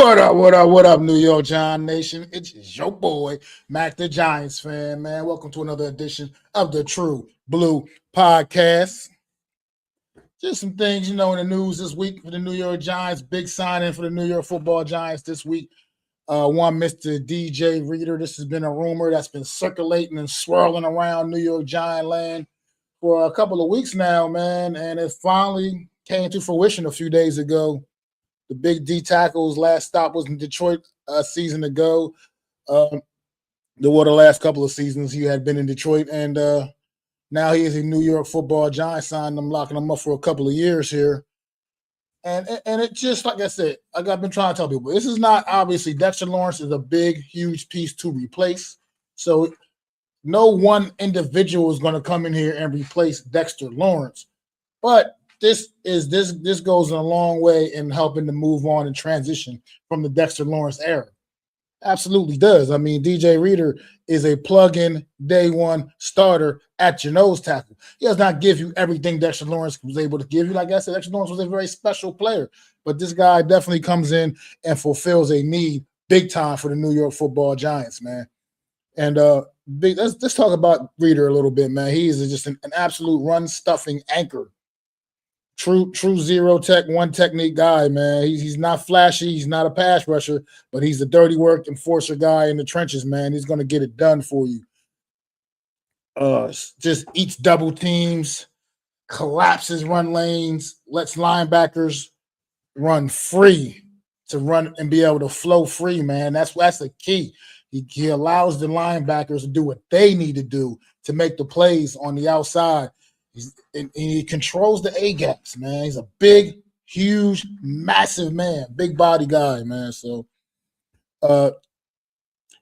What up, New York Giant Nation? It's your boy, Mac the Giants fan, man. Welcome to another edition of the True Blue Podcast. Just some things, in the news this week for the New York Giants. Big signing for the New York Football Giants this week. One Mr. DJ Reader. This has been a rumor that's been circulating and swirling around New York Giant land for a couple of weeks now, man. And it finally came to fruition a few days ago. The big D tackle's last stop was in Detroit a season ago. The last couple of seasons he had been in Detroit, and now he is a New York Football Giant. Signed him, locking him up for a couple of years here. And it just, like I said, I've been trying to tell people, this is not, obviously, Dexter Lawrence is a big, huge piece to replace. So no one individual is going to come in here and replace Dexter Lawrence. But this goes a long way in helping to move on and transition from the Dexter Lawrence era. Absolutely does. I mean, DJ Reader is a plug-in day one starter at your nose tackle. He does not give you everything Dexter Lawrence was able to give you. Like I said, Dexter Lawrence was a very special player, but this guy definitely comes in and fulfills a need big time for the New York Football Giants, man. And let's talk about Reader a little bit, man. He is just an absolute run-stuffing anchor. True zero tech, one technique guy, man. He's not flashy. He's not a pass rusher, but he's a dirty work enforcer guy in the trenches, man. He's going to get it done for you. Just eats double teams, collapses run lanes, lets linebackers run free to run and be able to flow free, man. That's the key. He allows the linebackers to do what they need to do to make the plays on the outside. And he controls the A-gaps, man. He's a big, huge, massive man, big body guy, man. So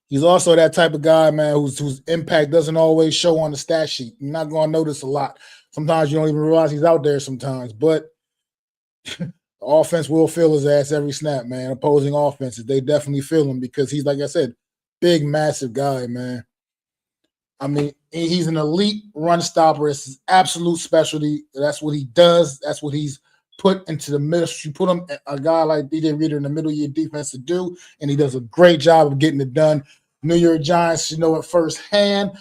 he's also that type of guy, man, whose impact doesn't always show on the stat sheet. You're not going to notice a lot. Sometimes you don't even realize he's out there sometimes. But the offense will feel his ass every snap, man. Opposing offenses, they definitely feel him because he's, like I said, big, massive guy, man. I mean, he's an elite run stopper. It's his absolute specialty. That's what he does. That's what he's put into the middle. You put him, a guy like DJ Reader, in the middle of your defense to do, and he does a great job of getting it done. New York Giants should know it firsthand.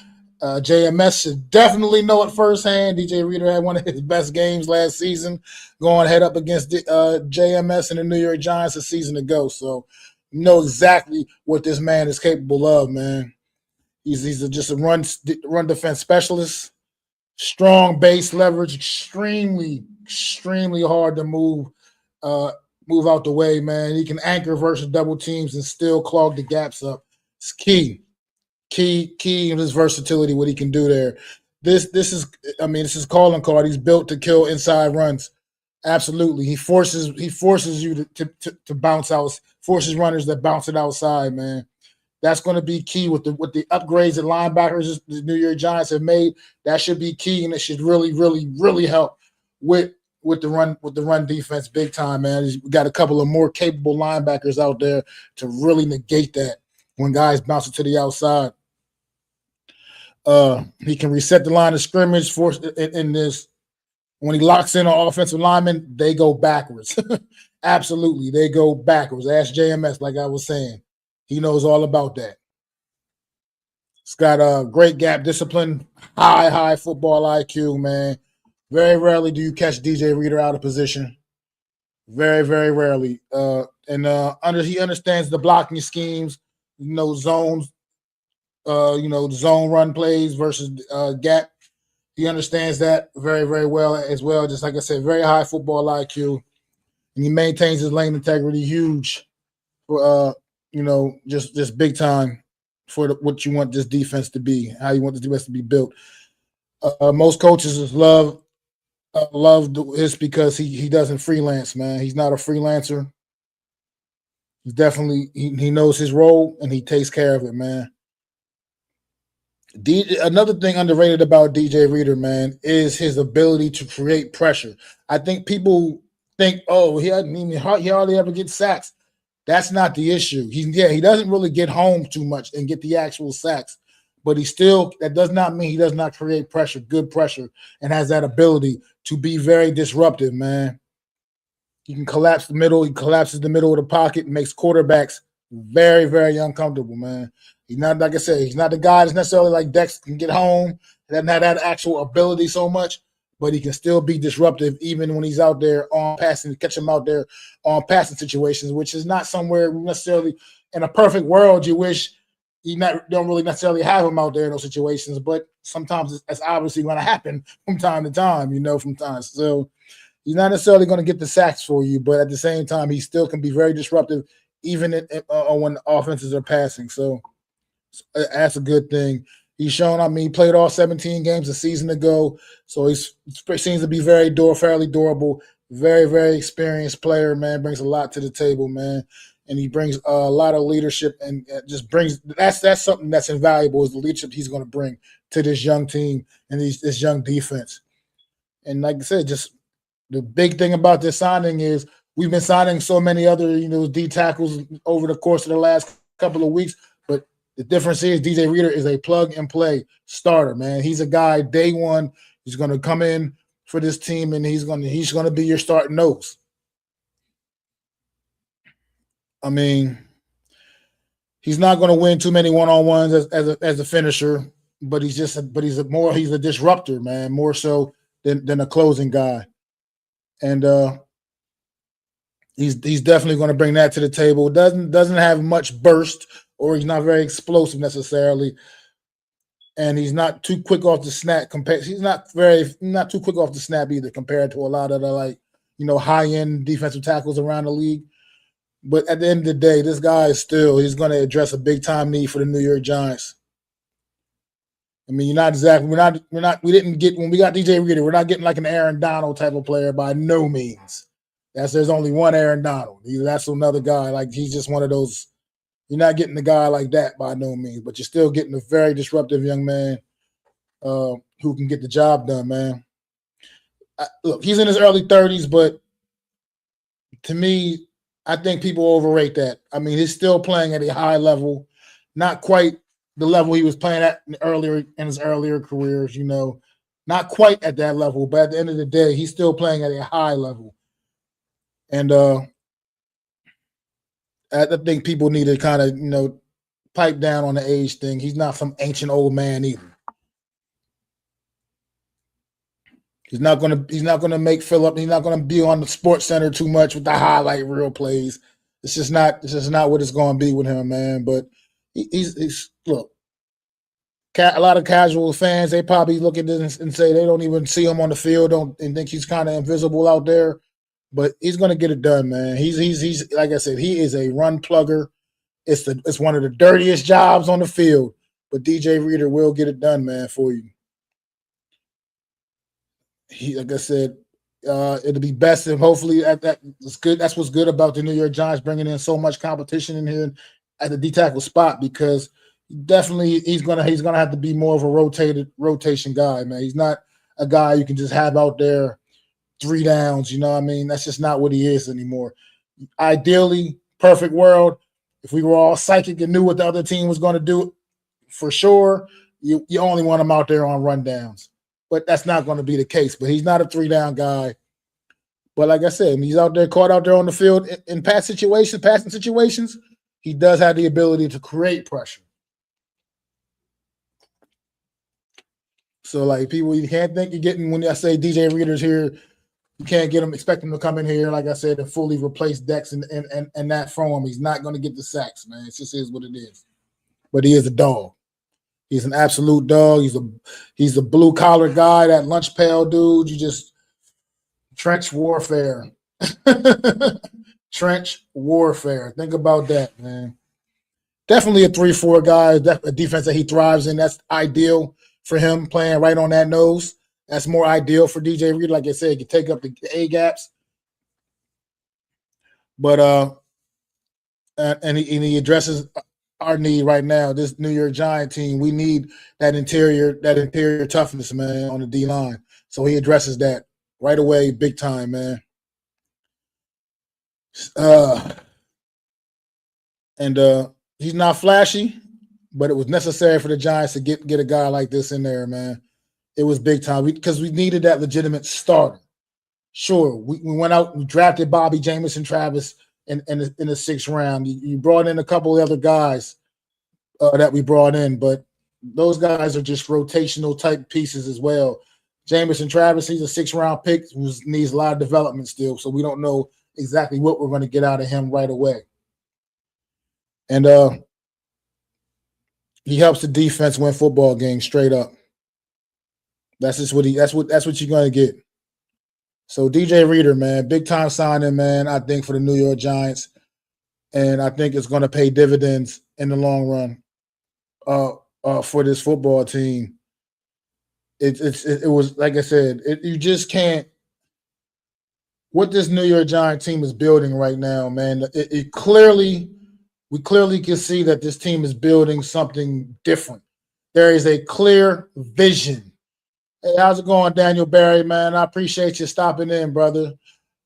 JMS should definitely know it firsthand. DJ Reader had one of his best games last season, going head up against JMS and the New York Giants a season ago. So you know exactly what this man is capable of, man. He's just a run defense specialist, strong base leverage, extremely hard to move out the way, man. He can anchor versus double teams and still clog the gaps up. It's key in his versatility, what he can do there. This is his calling card. He's built to kill inside runs. Absolutely, he forces you to bounce out, forces runners that bounce it outside, man. That's going to be key with the upgrades that linebackers the New York Giants have made. That should be key, and it should really help with the run defense big time, man. We got a couple of more capable linebackers out there to really negate that when guys bounce it to the outside. He can reset the line of scrimmage for in this. When he locks in an offensive lineman, they go backwards. Absolutely, they go backwards. Ask JMS, like I was saying. He knows all about that. He's got a great gap discipline, high football IQ, man. Very rarely do you catch DJ Reader out of position. Very, very rarely. He understands the blocking schemes, zones, zone run plays versus gap. He understands that very, very well as well. Just like I said, very high football IQ. And he maintains his lane integrity, huge for just big time for what you want this defense to be, how you want this defense to be built. Most coaches love this because he doesn't freelance, man. He's not a freelancer. He's definitely he knows his role and he takes care of it, man. Another thing underrated about DJ Reader, man, is his ability to create pressure. I think people think, he hardly ever gets sacks. That's not the issue. He doesn't really get home too much and get the actual sacks, but that does not mean he does not create pressure, good pressure, and has that ability to be very disruptive, man. He can collapse the middle. He collapses the middle of the pocket, makes quarterbacks very, very uncomfortable, man. He's not, like I said, he's not the guy that's necessarily like Dex can get home. He doesn't have that actual ability so much, but he can still be disruptive even when he's out there on passing, catch him out there on passing situations, which is not somewhere necessarily in a perfect world you wish you don't really necessarily have him out there in those situations, but sometimes it's obviously going to happen from time to time, from time. So he's not necessarily going to get the sacks for you, but at the same time, he still can be very disruptive, even when offenses are passing. So that's a good thing. He's shown. He played all 17 games a season ago, so he seems to be fairly durable. Very, very experienced player, man. Brings a lot to the table, man, and he brings a lot of leadership and just brings. That's something that's invaluable is the leadership he's going to bring to this young team and this young defense. And like I said, just the big thing about this signing is we've been signing so many other, D tackles over the course of the last couple of weeks. But the difference is DJ Reader is a plug and play starter, man. He's a guy day one. He's going to come in for this team and he's going to be your starting nose. I mean, he's not going to win too many one-on-ones as a finisher, but he's a disruptor, man, more so than a closing guy. And he's definitely going to bring that to the table. Doesn't have much burst, or he's not very explosive necessarily, and he's not too quick off the snap. He's not too quick off the snap either, compared to a lot of the high end defensive tackles around the league. But at the end of the day, this guy he's going to address a big time need for the New York Giants. I mean, we didn't get, when we got DJ Reader, we're not getting like an Aaron Donald type of player by no means. There's only one Aaron Donald. That's another guy. Like, he's just one of those. You're not getting a guy like that by no means, but you're still getting a very disruptive young man who can get the job done, man. Look, he's in his early 30s, but to me, I think people overrate that. I mean, he's still playing at a high level, not quite the level he was playing at in his earlier careers, not quite at that level, but at the end of the day, he's still playing at a high level. And I think people need to kind of, pipe down on the age thing. He's not some ancient old man either. He's not gonna make Philip. He's not gonna be on the Sports Center too much with the highlight reel plays. It's just not what it's gonna be with him, man. But he's look. A lot of casual fans, they probably look at this and say they don't even see him on the field, and think he's kind of invisible out there. But he's going to get it done, man. He's like I said, he is a run plugger. It's one of the dirtiest jobs on the field, but DJ Reader will get it done, man, for you. Like I said, it'll be best, and hopefully that's good. That's what's good about the New York Giants bringing in so much competition in here at the D tackle spot, because definitely he's gonna have to be more of a rotation guy, man. He's not a guy you can just have out there 3 downs. You know what I mean? That's just not what he is anymore. Ideally, perfect world, if we were all psychic and knew what the other team was going to do, for sure, you only want him out there on rundowns. But that's not going to be the case. But he's not a 3-down guy. But like I said, when he's caught out there on the field in passing situations, he does have the ability to create pressure. So, like, people, you can't think you're getting, when I say DJ Reader's here, you can't expect him to come in here, like I said, and fully replace Dex and that from him. He's not going to get the sacks, man. It just is what it is. But he is a dog. He's an absolute dog. He's a blue collar guy, that lunch pail dude. You just trench warfare. Trench warfare. Think about that, man. Definitely a 3-4 guy, a defense that he thrives in. That's ideal for him, playing right on that nose. That's more ideal for DJ Reader. Like I said, he can take up the A gaps. But and he addresses our need right now. This New York Giant team, we need that interior toughness, man, on the D line. So he addresses that right away, big time, man. He's not flashy, but it was necessary for the Giants to get a guy like this in there, man. It was big time because we needed that legitimate starter. Sure, we went out, we drafted Bobby Jamison Travis in the sixth round. You brought in a couple of other guys that we brought in, but those guys are just rotational type pieces as well. Jamison Travis, he's a six-round pick who needs a lot of development still, so we don't know exactly what we're going to get out of him right away. And he helps the defense win football games straight up. That's just what that's what you're going to get. So DJ Reader, man, big time signing, man, I think for the New York Giants. And I think it's going to pay dividends in the long run for this football team. It was, like I said, you just can't. What this New York Giants team is building right now, man, we clearly can see that this team is building something different. There is a clear vision. Hey, how's it going, Daniel Barry, man? I appreciate you stopping in, brother.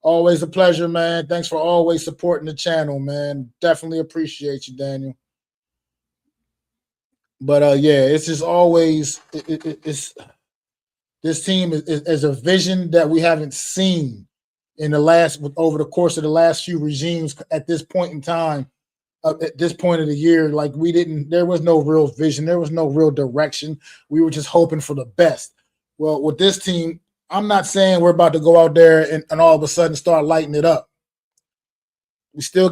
Always a pleasure, man. Thanks for always supporting the channel, man. Definitely appreciate you, Daniel. But yeah, it's just always it's this team is a vision that we haven't seen in over the course of the last few regimes at this point in time. At this point of the year, like there was no real vision, there was no real direction. We were just hoping for the best. Well, with this team, I'm not saying we're about to go out there and all of a sudden start lighting it up. We still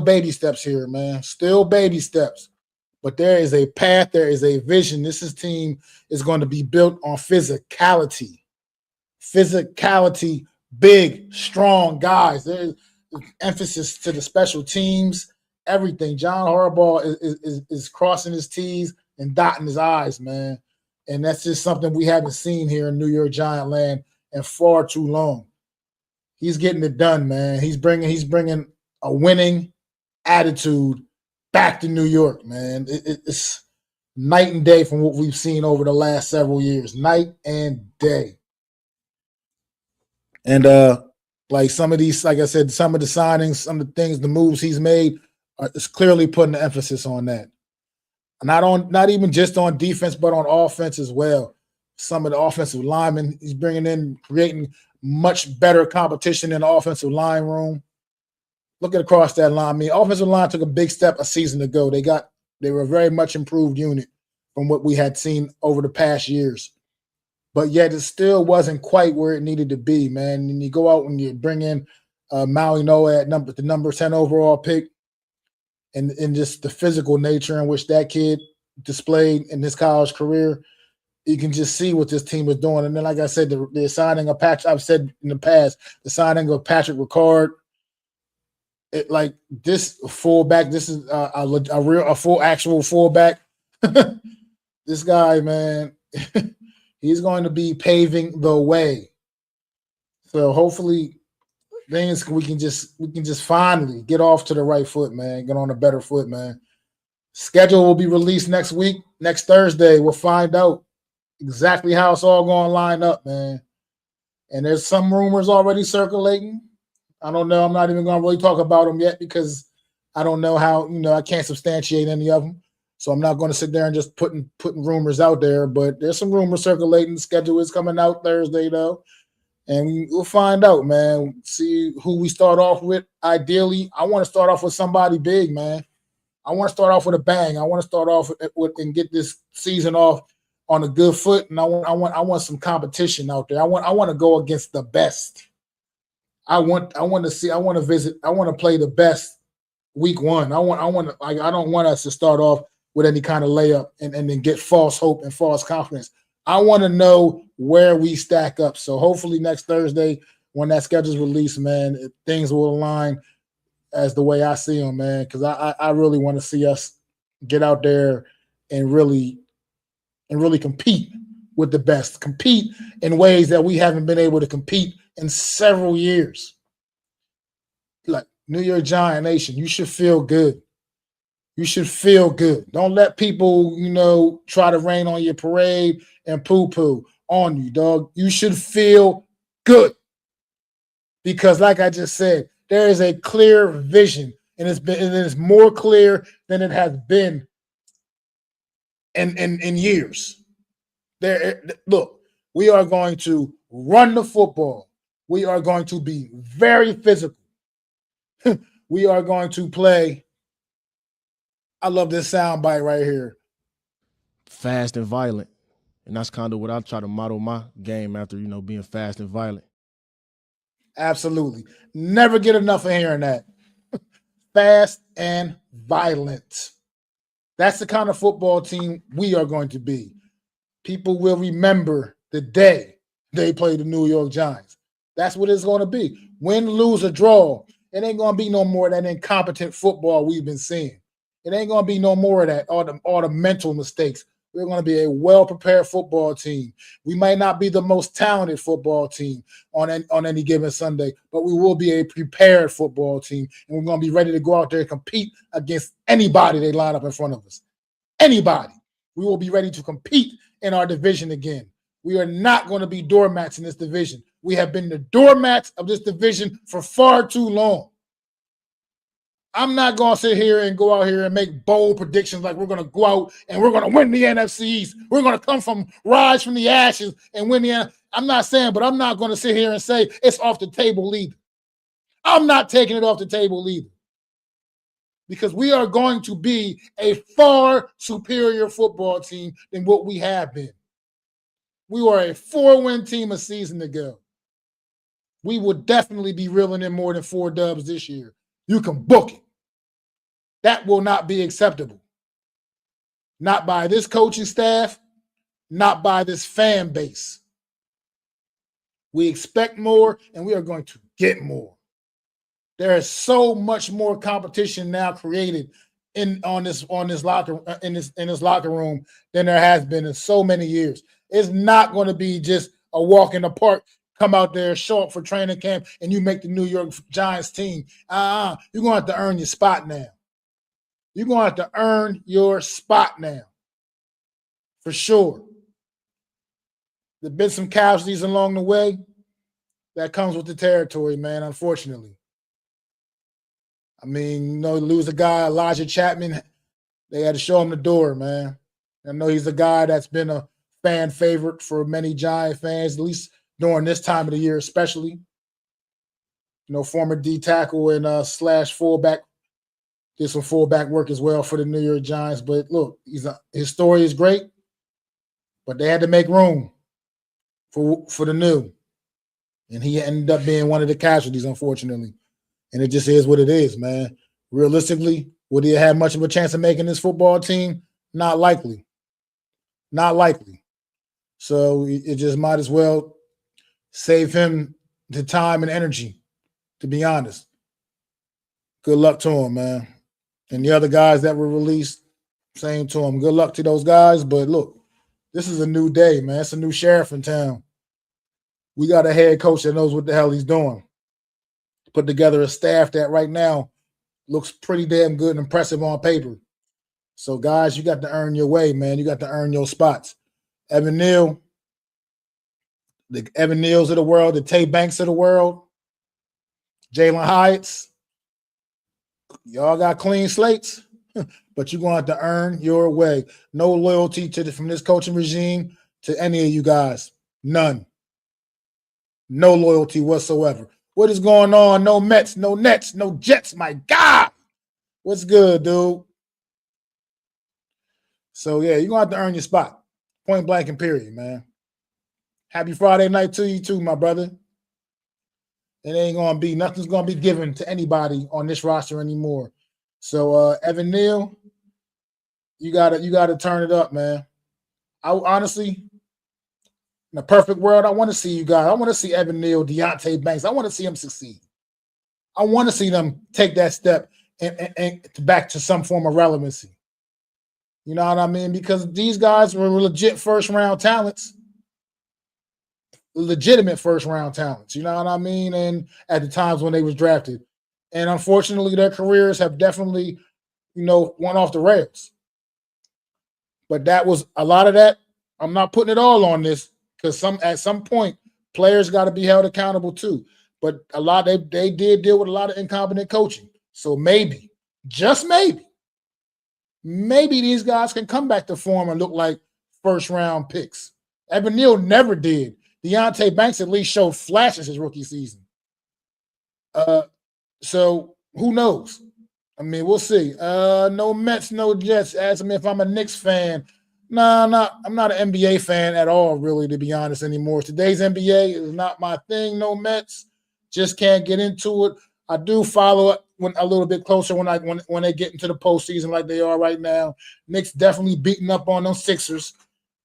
baby steps here, man. Still baby steps. But there is a path, there is a vision. This team is going to be built on physicality. Physicality, big, strong guys. There's emphasis to the special teams, everything. John Harbaugh is crossing his T's and dotting his I's, man. And that's just something we haven't seen here in New York Giant land in far too long. He's getting it done, man. He's bringing a winning attitude back to New York, man. It's night and day from what we've seen over the last several years. Night and day. And like some of these, like I said, some of the signings, some of the things, the moves he's made, is clearly putting the emphasis on that. Not even just on defense, but on offense as well. Some of the offensive linemen he's bringing in, creating much better competition in the offensive line room. Looking across that line, I mean, offensive line took a big step a season ago. They were a very much improved unit from what we had seen over the past years. But yet it still wasn't quite where it needed to be, man. And you go out and you bring in Maui Noah at the number 10 overall pick, and just the physical nature in which that kid displayed in his college career, you can just see what this team is doing. And then, like I said, the signing of I've said in the past, the signing of Patrick Ricard, like this fullback, this is a full actual fullback. This guy, man, he's going to be paving the way. So hopefully we can just finally get off to the right foot, man. Get on a better foot, man. Schedule will be released next week. Next Thursday, we'll find out exactly how it's all going to line up, man. And there's some rumors already circulating. I don't know. I'm not even going to really talk about them yet because I don't know how, I can't substantiate any of them. So I'm not going to sit there and just putting rumors out there. But there's some rumors circulating. The schedule is coming out Thursday, though. And we'll find out, man. See who we start off with. Ideally, I want to start off with somebody big, man. I want to start off with a bang. I want to start off with and get this season off on a good foot. And I want some competition out there. I want to go against the best. I want to play the best week one. I don't want us to start off with any kind of layup and then get false hope and false confidence. I want to know where we stack up. So hopefully next Thursday, when that schedule is released, man, things will align as the way I see them, man. Because I really want to see us get out there and really compete with the best, compete in ways that we haven't been able to compete in several years. Like New York Giant Nation, you should feel good. You should feel good. Don't let people, try to rain on your parade and poo-poo on you, dog. You should feel good. Because like I just said, there is a clear vision, and it is more clear than it has been in years. Look, we are going to run the football. We are going to be very physical. We are going to play. I love this sound bite right here. Fast and violent. And that's kind of what I try to model my game after, being fast and violent. Absolutely. Never get enough of hearing that. Fast and violent. That's the kind of football team we are going to be. People will remember the day they play the New York Giants. That's what it's going to be. Win, lose, or draw. It ain't going to be no more of that incompetent football we've been seeing. It ain't going to be no more of that, all the mental mistakes. We're going to be a well-prepared football team. We might not be the most talented football team on any given Sunday, but we will be a prepared football team, and we're going to be ready to go out there and compete against anybody they line up in front of us. Anybody. We will be ready to compete in our division again. We are not going to be doormats in this division. We have been the doormats of this division for far too long. I'm not going to sit here and go out here and make bold predictions like we're going to go out and we're going to win the NFC East. We're going to rise from the ashes and win the. I'm not saying, but I'm not going to sit here and say it's off the table either. I'm not taking it off the table either. Because we are going to be a far superior football team than what we have been. We were a 4-win team a season ago. We will definitely be reeling in more than 4 dubs this year. You can book it. That will not be acceptable. Not by this coaching staff, not by this fan base. We expect more, and we are going to get more. There is so much more competition now created in this locker room than there has been in so many years. It's not going to be just a walk in the park. Come out there, show up for training camp, and you make the New York Giants team. You're going to have to earn your spot now. You're going to have to earn your spot now. For sure. There's been some casualties along the way. That comes with the territory, man, unfortunately. I mean, lose a guy, Elijah Chapman, they had to show him the door, man. I know he's a guy that's been a fan favorite for many Giant fans, at least during this time of the year especially. Former D tackle and slash fullback, did some fullback work as well for the New York Giants. But look, his story is great, but they had to make room for the new. And he ended up being one of the casualties, unfortunately. And it just is what it is, man. Realistically, would he have much of a chance of making this football team? Not likely. Not likely. So it just might as well save him the time and energy, to be honest. Good luck to him, man. And the other guys that were released, same to him. Good luck to those guys. But look, this is a new day, man. It's a new sheriff in town. We got a head coach that knows what the hell he's doing. Put together a staff that right now looks pretty damn good and impressive on paper. So, guys, you got to earn your way, man. You got to earn your spots. Evan Neal, the Evan Neals of the world, the Tay Banks of the world, Jalen Hyatts, y'all got clean slates, but you're going to have to earn your way. No loyalty from this coaching regime to any of you guys. None. No loyalty whatsoever. What is going on? No Mets, no Nets, no Jets. My God. What's good, dude? So, yeah, you're going to have to earn your spot. Point blank and period, man. Happy Friday night to you too, my brother. It ain't going to be, nothing's going to be given to anybody on this roster anymore. So, Evan Neal, you gotta turn it up, man. I honestly, in a perfect world, I want to see you guys. I want to see Evan Neal, Deontay Banks. I want to see them succeed. I want to see them take that step and back to some form of relevancy. You know what I mean? Because these guys were legit first-round talents, legitimate first-round talents. You know what I mean? And at the times when they was drafted. And unfortunately, their careers have definitely, went off the rails. But that was a lot of that. I'm not putting it all on this, because at some point, players got to be held accountable too. But a lot they did deal with a lot of incompetent coaching. So maybe, just maybe these guys can come back to form and look like first-round picks. Evan Neal never did. Deonte Banks at least showed flashes his rookie season. So who knows? I mean, we'll see. No Mets, no Jets. Ask me if I'm a Knicks fan. Nah, I'm not an NBA fan at all, really, to be honest, anymore. Today's NBA is not my thing. No Mets. Just can't get into it. I do follow it a little bit closer when they get into the postseason like they are right now. Knicks definitely beating up on those Sixers.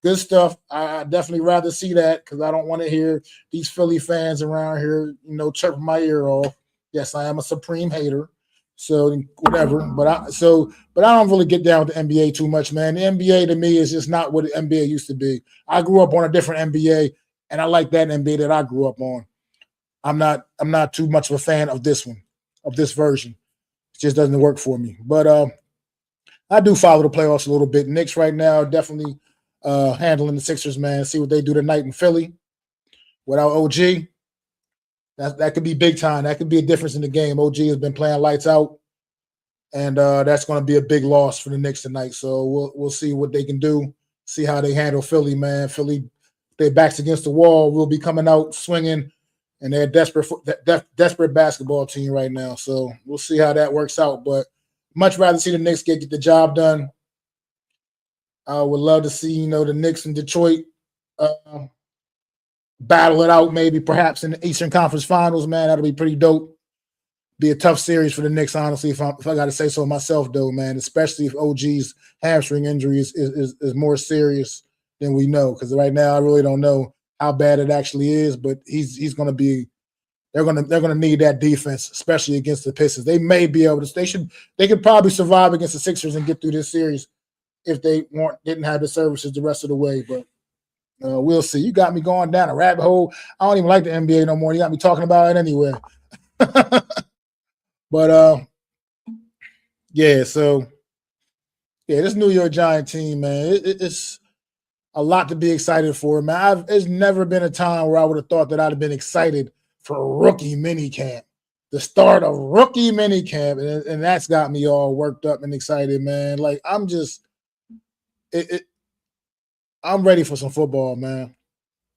Good stuff. I definitely rather see that because I don't want to hear these Philly fans around here, chirping my ear off. Yes, I am a supreme hater. So whatever, but I don't really get down with the NBA too much, man. The NBA to me is just not what the NBA used to be. I grew up on a different NBA, and I like that NBA that I grew up on. I'm not too much of a fan of this one, of this version. It just doesn't work for me. But I do follow the playoffs a little bit. Knicks right now definitely handling the Sixers, man. See what they do tonight in Philly without OG. That could be big time. That could be a difference in the game. OG has been playing lights out, and that's going to be a big loss for the Knicks tonight. So we'll see what they can do. See how they handle Philly, man. Philly, their backs against the wall, will be coming out swinging, and they're a desperate basketball team right now. So we'll see how that works out. But much rather see the Knicks get the job done. I would love to see the Knicks in Detroit. Battle it out, maybe perhaps in the Eastern Conference Finals, man. That'll be pretty dope. Be a tough series for the Knicks, honestly, if I got to say so myself, though, man. Especially if OG's hamstring injury is more serious than we know. Because right now, I really don't know how bad it actually is. But he's going to be. They're gonna need that defense, especially against the Pistons. They may be able to. They could probably survive against the Sixers and get through this series if they didn't have the services the rest of the way, but. We'll see. You got me going down a rabbit hole. I don't even like the NBA no more. You got me talking about it anyway. But yeah. So yeah, this New York Giant team, man, it's a lot to be excited for, man. There's never been a time where I would have thought that I'd have been excited for rookie minicamp, the start of rookie minicamp, and that's got me all worked up and excited, man. Like I'm just, I'm ready for some football, man.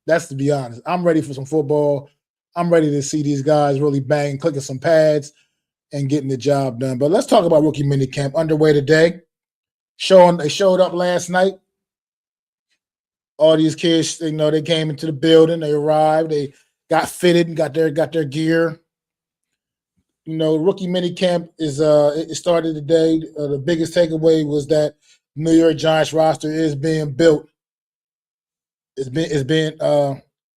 That's to be honest. I'm ready for some football. I'm ready to see these guys really bang, clicking some pads, and getting the job done. But let's talk about rookie minicamp underway today. They showed up last night. All these kids, they came into the building. They arrived. They got fitted and got their gear. Rookie minicamp it started today. The biggest takeaway was that New York Giants roster is being built. The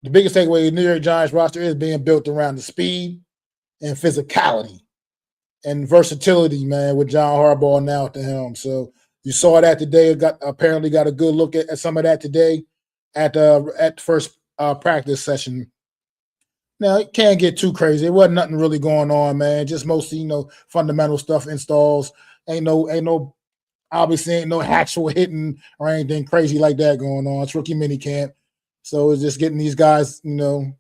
biggest takeaway, New York Giants roster is being built around the speed and physicality and versatility, man, with John Harbaugh now at the helm. So you saw that today. Apparently got a good look at some of that today at the first practice session. Now it can't get too crazy. It wasn't nothing really going on, man. Just mostly, fundamental stuff, installs. Obviously ain't no actual hitting or anything crazy like that going on. It's rookie mini camp. So it's just getting these guys, getting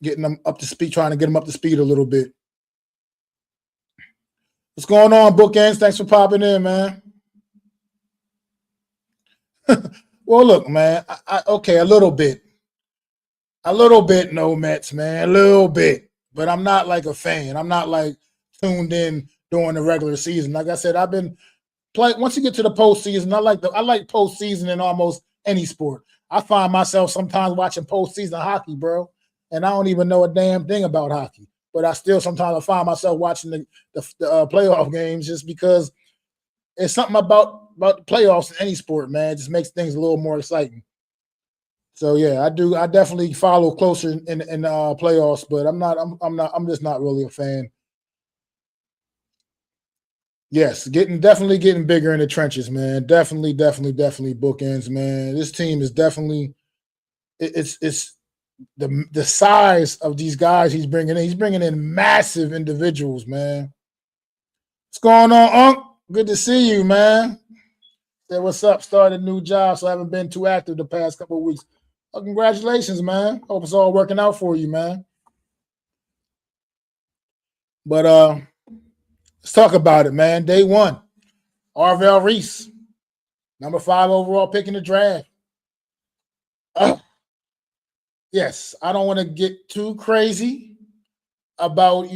them up to speed, trying to get them up to speed a little bit. What's going on, Bookends? Thanks for popping in, man. Well, look, man. Okay, a little bit. No Mets, man. A little bit. But I'm not like a fan. I'm not like tuned in during the regular season. Like I said, I've been once you get to the postseason, I like postseason in almost any sport. I find myself sometimes watching postseason hockey, bro, and I don't even know a damn thing about hockey. But I still sometimes find myself watching the playoff games just because it's something about the playoffs in any sport, man. It just makes things a little more exciting. So yeah, I do. I definitely follow closer in playoffs, but I'm just not really a fan. Yes, definitely getting bigger in the trenches, man. Definitely bookends, man. This team is definitely it's the size of these guys he's bringing in. He's bringing in massive individuals, man. What's going on, Unc? Good to see you, man. Say what's up. Started a new job, so I haven't been too active the past couple of weeks. Well, congratulations, man. Hope it's all working out for you, man. But let's talk about it, man. Day one. Arvell Reese, number 5 overall pick in the draft. yes, I don't want to get too crazy about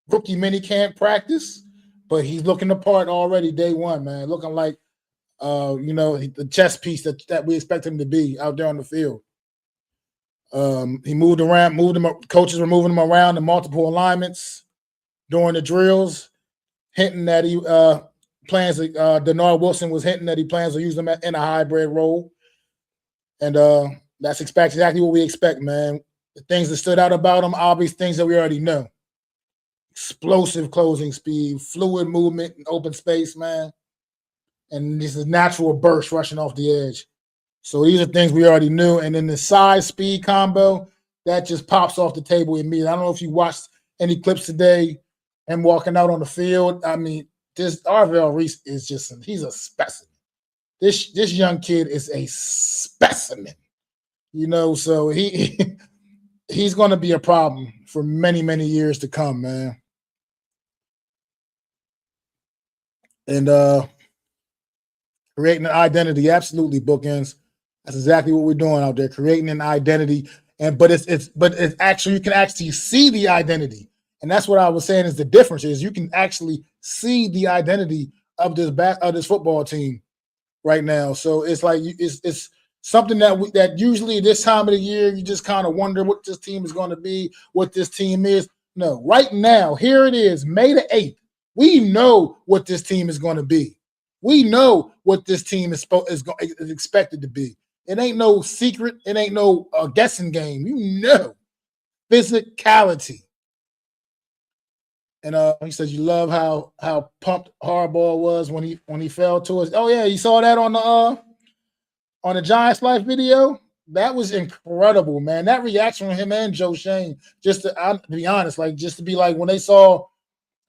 rookie mini camp practice, but he's looking the part already day one, man. Looking like the chess piece that we expect him to be out there on the field. He moved around, moved him. Coaches were moving him around in multiple alignments during the drills, hinting that he plans. Denard Wilson was hinting that he plans to use him in a hybrid role, and that's exactly what we expect, man. The things that stood out about him, obvious things that we already know: explosive closing speed, fluid movement in open space, man, and this is natural burst rushing off the edge. So these are things we already knew. And then the size speed combo, that just pops off the table immediately. I don't know if you watched any clips today and walking out on the field. I mean, this Arvell Reese is he's a specimen. This young kid is a specimen. So he's going to be a problem for many, many years to come, man. And creating an identity, absolutely, bookends. That's exactly what we're doing out there, creating an identity. But it's actually, you can actually see the identity, and that's what I was saying is the difference is you can actually see the identity of this football team right now. So it's like it's something that usually this time of the year you just kind of wonder what this team is going to be, what this team is. No, right now, here it is, May the 8th. We know what this team is going to be. We know what this team is expected to be. It ain't no secret. It ain't no guessing game. Physicality. And he says you love how pumped Harbaugh was when he fell to us. Oh yeah, you saw that on the Giants Life video. That was incredible, man. That reaction from him and Joe Shane, just to be honest, just to be like when they saw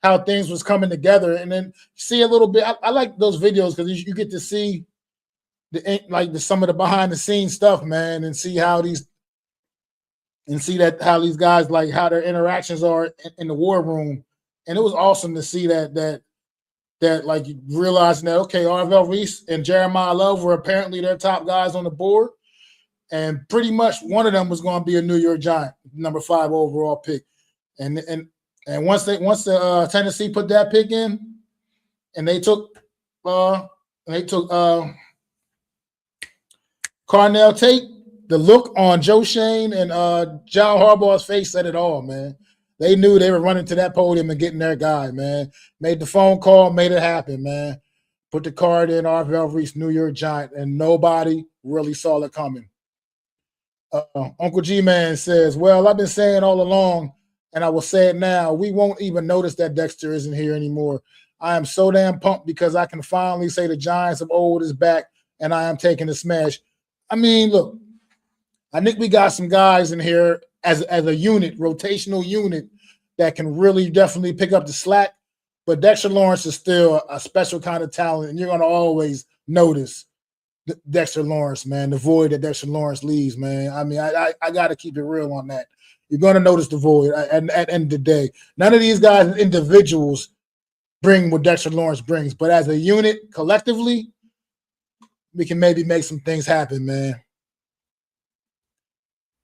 how things was coming together, and then see a little bit. I like those videos because you get to see some of the behind the scenes stuff, man, and see how these guys how their interactions are in the war room, and it was awesome to see that realizing that okay, Arvell Reese and Jeremiah Love were apparently their top guys on the board, and pretty much one of them was going to be a New York Giant, number 5 overall pick, and once Tennessee put that pick in, and they took Carnell Tate, the look on Joe Shane and John Harbaugh's face said it all, man. They knew they were running to that podium and getting their guy, man. Made the phone call, made it happen, man. Put the card in, Arvell Reese, New York Giant, and nobody really saw it coming. Uncle G-Man says, well, I've been saying all along, and I will say it now, we won't even notice that Dexter isn't here anymore. I am so damn pumped because I can finally say the Giants of old is back, and I am taking the smash. I mean, look, I think we got some guys in here as a unit, rotational unit, that can really definitely pick up the slack. But Dexter Lawrence is still a special kind of talent, and you're going to always notice Dexter Lawrence, man, the void that Dexter Lawrence leaves, man. I mean, I got to keep it real on that. You're going to notice the void at the end of the day. None of these guys, individuals, bring what Dexter Lawrence brings. But as a unit, collectively, we can maybe make some things happen, man.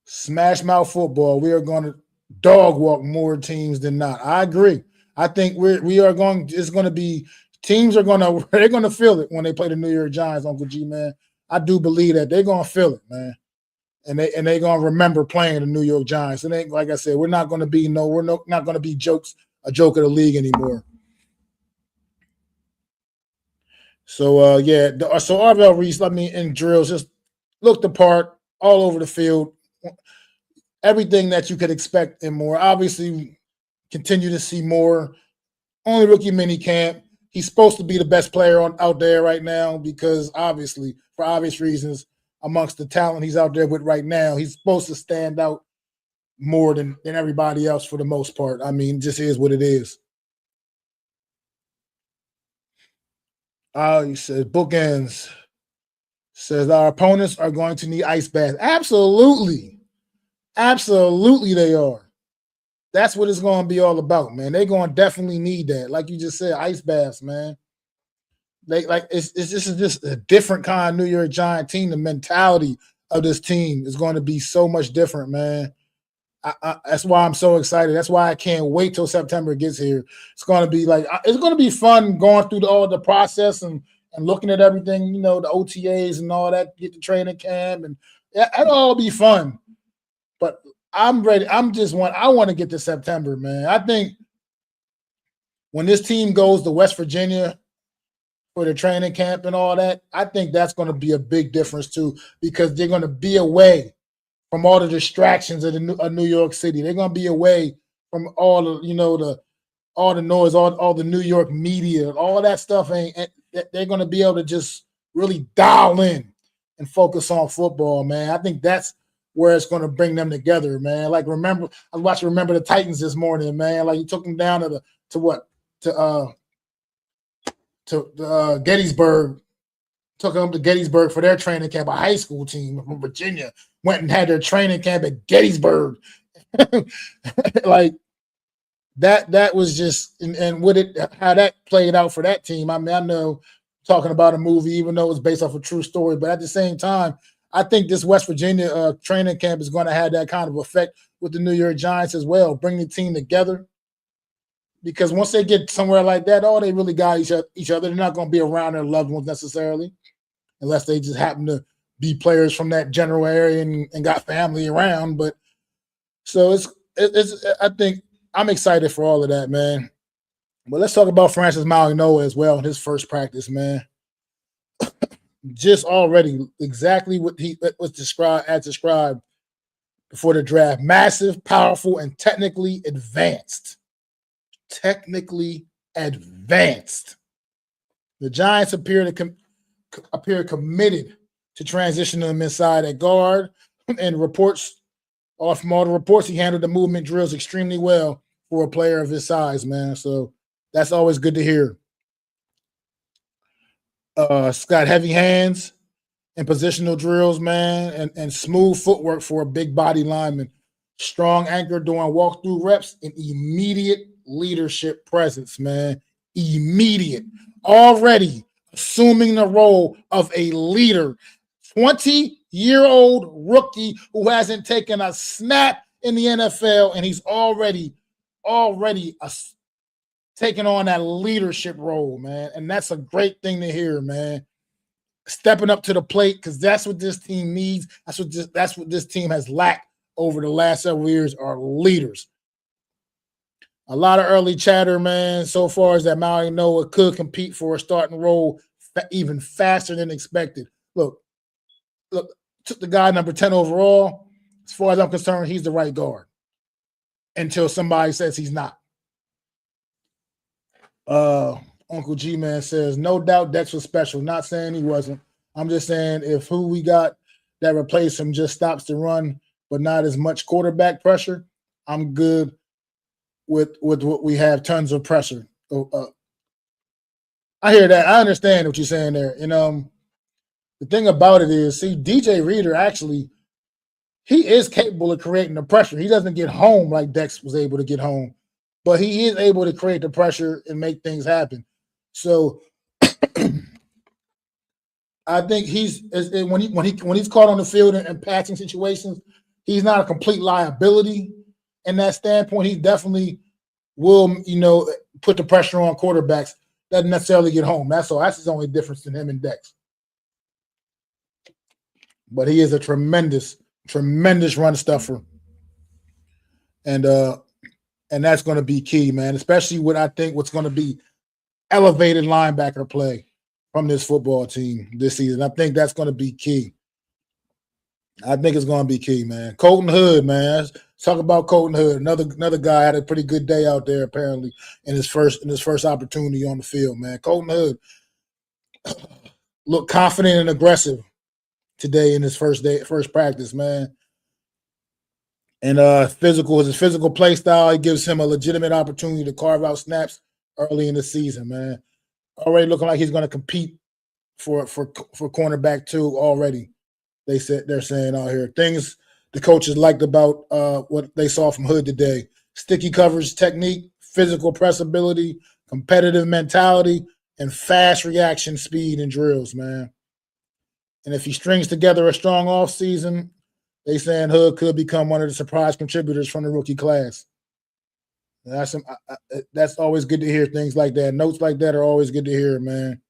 Smash mouth football. We are going to dog walk more teams than not. I agree. I think they're going to feel it when they play the New York Giants, Uncle G, man. I do believe that they're going to feel it, man. And they're going to remember playing the New York Giants. And they, like I said, we're not going to be not going to be a joke of the league anymore. So so Arvell Reese, in drills, just looked the part all over the field. Everything that you could expect and more. Obviously, continue to see more. Only rookie mini camp. He's supposed to be the best player out there right now because obviously, for obvious reasons, amongst the talent he's out there with right now, he's supposed to stand out more than everybody else for the most part. I mean, just is what it is. He says, bookends. Says our opponents are going to need ice baths. Absolutely. Absolutely they are. That's what it's going to be all about, man. They're going to definitely need that. Like you just said, ice baths, man. This is just a different kind of New York Giant team. The mentality of this team is going to be so much different, man. That's why I'm so excited. That's why I can't wait till September gets here. It's going to be like it's going to be fun going through all the process and looking at everything, the OTAs and all that, get the training camp, and that'll all be fun. But I'm ready. I want to get to September, man. I think when this team goes to West Virginia for the training camp and all that, I think that's going to be a big difference too, because they're going to be away from all the distractions of New York City. They're going to be away from all the all the noise, all the New York media, all that stuff. They're going to be able to just really dial in and focus on football, man. I think that's where it's going to bring them together, man. Like, I was watching Remember the Titans this morning, man. Like, he took them down to Gettysburg. Took them to Gettysburg for their training camp. A high school team from Virginia went and had their training camp at Gettysburg. Like, that was just, and with it, how that played out for that team. I mean, I know talking about a movie, even though it's based off a true story, but at the same time, I think this West Virginia training camp is going to have that kind of effect with the New York Giants as well, bring the team together. Because once they get somewhere like that, they really got each other. They're not going to be around their loved ones necessarily, unless they just happen to be players from that general area and got family around. But so I think I'm excited for all of that, man. But let's talk about Francis Mauigoa as well in his first practice, man. Just already exactly what he was described before the draft. Massive, powerful, and technically advanced. Technically advanced. The Giants appear committed to transitioning him inside at guard, and from all the reports, he handled the movement drills extremely well for a player of his size, man. So that's always good to hear. It's got heavy hands and positional drills, man, and smooth footwork for a big body lineman. Strong anchor during walkthrough reps and immediate leadership presence, man. Immediate. Already assuming the role of a leader. 20-year-old rookie who hasn't taken a snap in the NFL, and he's already taking on that leadership role, man. And that's a great thing to hear, man. Stepping up to the plate, because that's what this team needs. That's what this team has lacked over the last several years, are leaders. A lot of early chatter, man, so far as that Mauigoa could compete for a starting role even faster than expected. Look, took the guy number 10 overall. As far as I'm concerned, he's the right guard until somebody says he's not. Uncle G-Man says, no doubt Dex was special. Not saying he wasn't. I'm just saying if who we got that replaced him just stops the run, but not as much quarterback pressure, I'm good with what we have. Tons of pressure. I hear that. I understand what you're saying there. The thing about it is, see, DJ Reader actually, he is capable of creating the pressure. He doesn't get home like Dex was able to get home, but he is able to create the pressure and make things happen. So I think when he's caught on the field in passing situations, he's not a complete liability in that standpoint. He definitely will, put the pressure on quarterbacks. Doesn't necessarily get home. That's all. That's his only difference in him and Dex. But he is a tremendous, tremendous run stuffer. And that's going to be key, man, especially what's going to be elevated linebacker play from this football team this season. I think that's going to be key. I think it's going to be key, man. Colton Hood, man. Let's talk about Colton Hood. Another guy had a pretty good day out there, apparently, in his first opportunity on the field, man. Colton Hood looked confident and aggressive today in his first practice, man. And his physical play style, it gives him a legitimate opportunity to carve out snaps early in the season, man. Already looking like he's going to compete for cornerback too already. They're saying out here. Things the coaches liked about what they saw from Hood today. Sticky coverage technique, physical pressability, competitive mentality, and fast reaction speed in drills, man. And if he strings together a strong offseason, they saying Hood could become one of the surprise contributors from the rookie class. That's always good to hear things like that. Notes like that are always good to hear, man.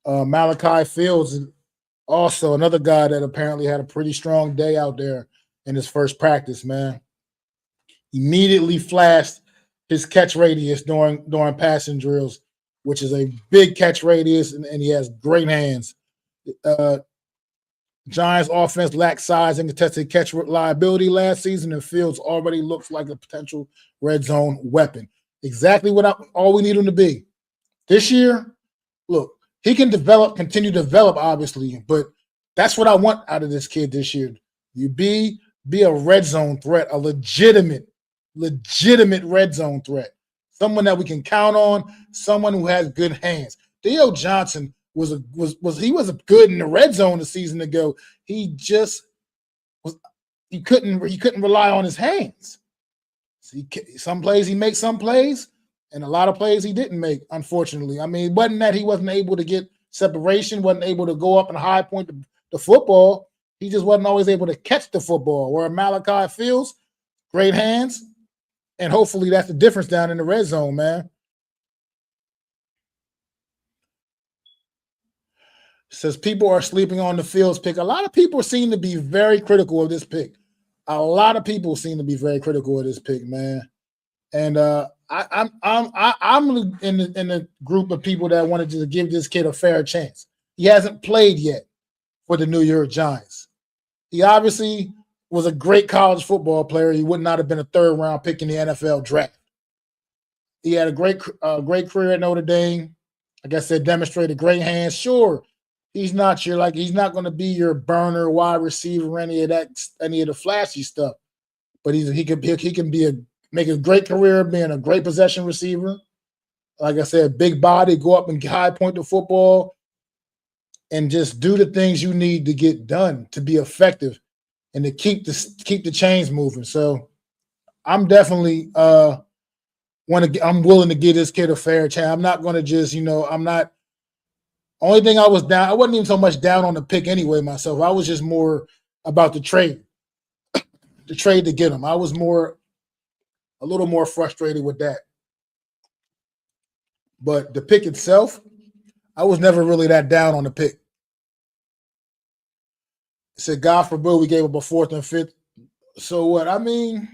Malachi Fields is also another guy that apparently had a pretty strong day out there in his first practice, man. Immediately flashed his catch radius during passing drills, which is a big catch radius, and he has great hands. Giants offense lacked size and contested catch reliability last season, and Fields already looks like a potential red zone weapon. Exactly what all we need him to be. This year, look, he can continue to develop, obviously, but that's what I want out of this kid this year. You be a red zone threat, a legitimate red zone threat. Someone that we can count on, someone who has good hands. Theo Johnson was good in the red zone a season ago. He couldn't rely on his hands. Some plays he makes some plays, and a lot of plays he didn't make, unfortunately. I mean, it wasn't that he wasn't able to get separation, wasn't able to go up and high point the football. He just wasn't always able to catch the football. Where Malachi Fields, great hands, and hopefully that's the difference down in the red zone, man. Says people are sleeping on the Fields pick. A lot of people seem to be very critical of this pick. A lot of people seem to be very critical of this pick, man. And I'm in the group of people that wanted to give this kid a fair chance. He hasn't played yet for the New York Giants. He obviously was a great college football player. He would not have been a third-round pick in the NFL draft. He had a great career at Notre Dame. Like I said, demonstrated great hands. Sure, he's not going to be your burner wide receiver, any of the flashy stuff. But he can make a great career being a great possession receiver. Like I said, big body, go up and high point the football, and just do the things you need to get done to be effective and to keep the chains moving. So I'm definitely I'm willing to give this kid a fair chance. I'm not going to just, I'm not. Only thing I wasn't even so much down on the pick anyway myself. I was just more about the trade to get him. I was a little more frustrated with that. But the pick itself, I was never really that down on the pick. It said, God forbid we gave up a 4th and 5th. So what? I mean,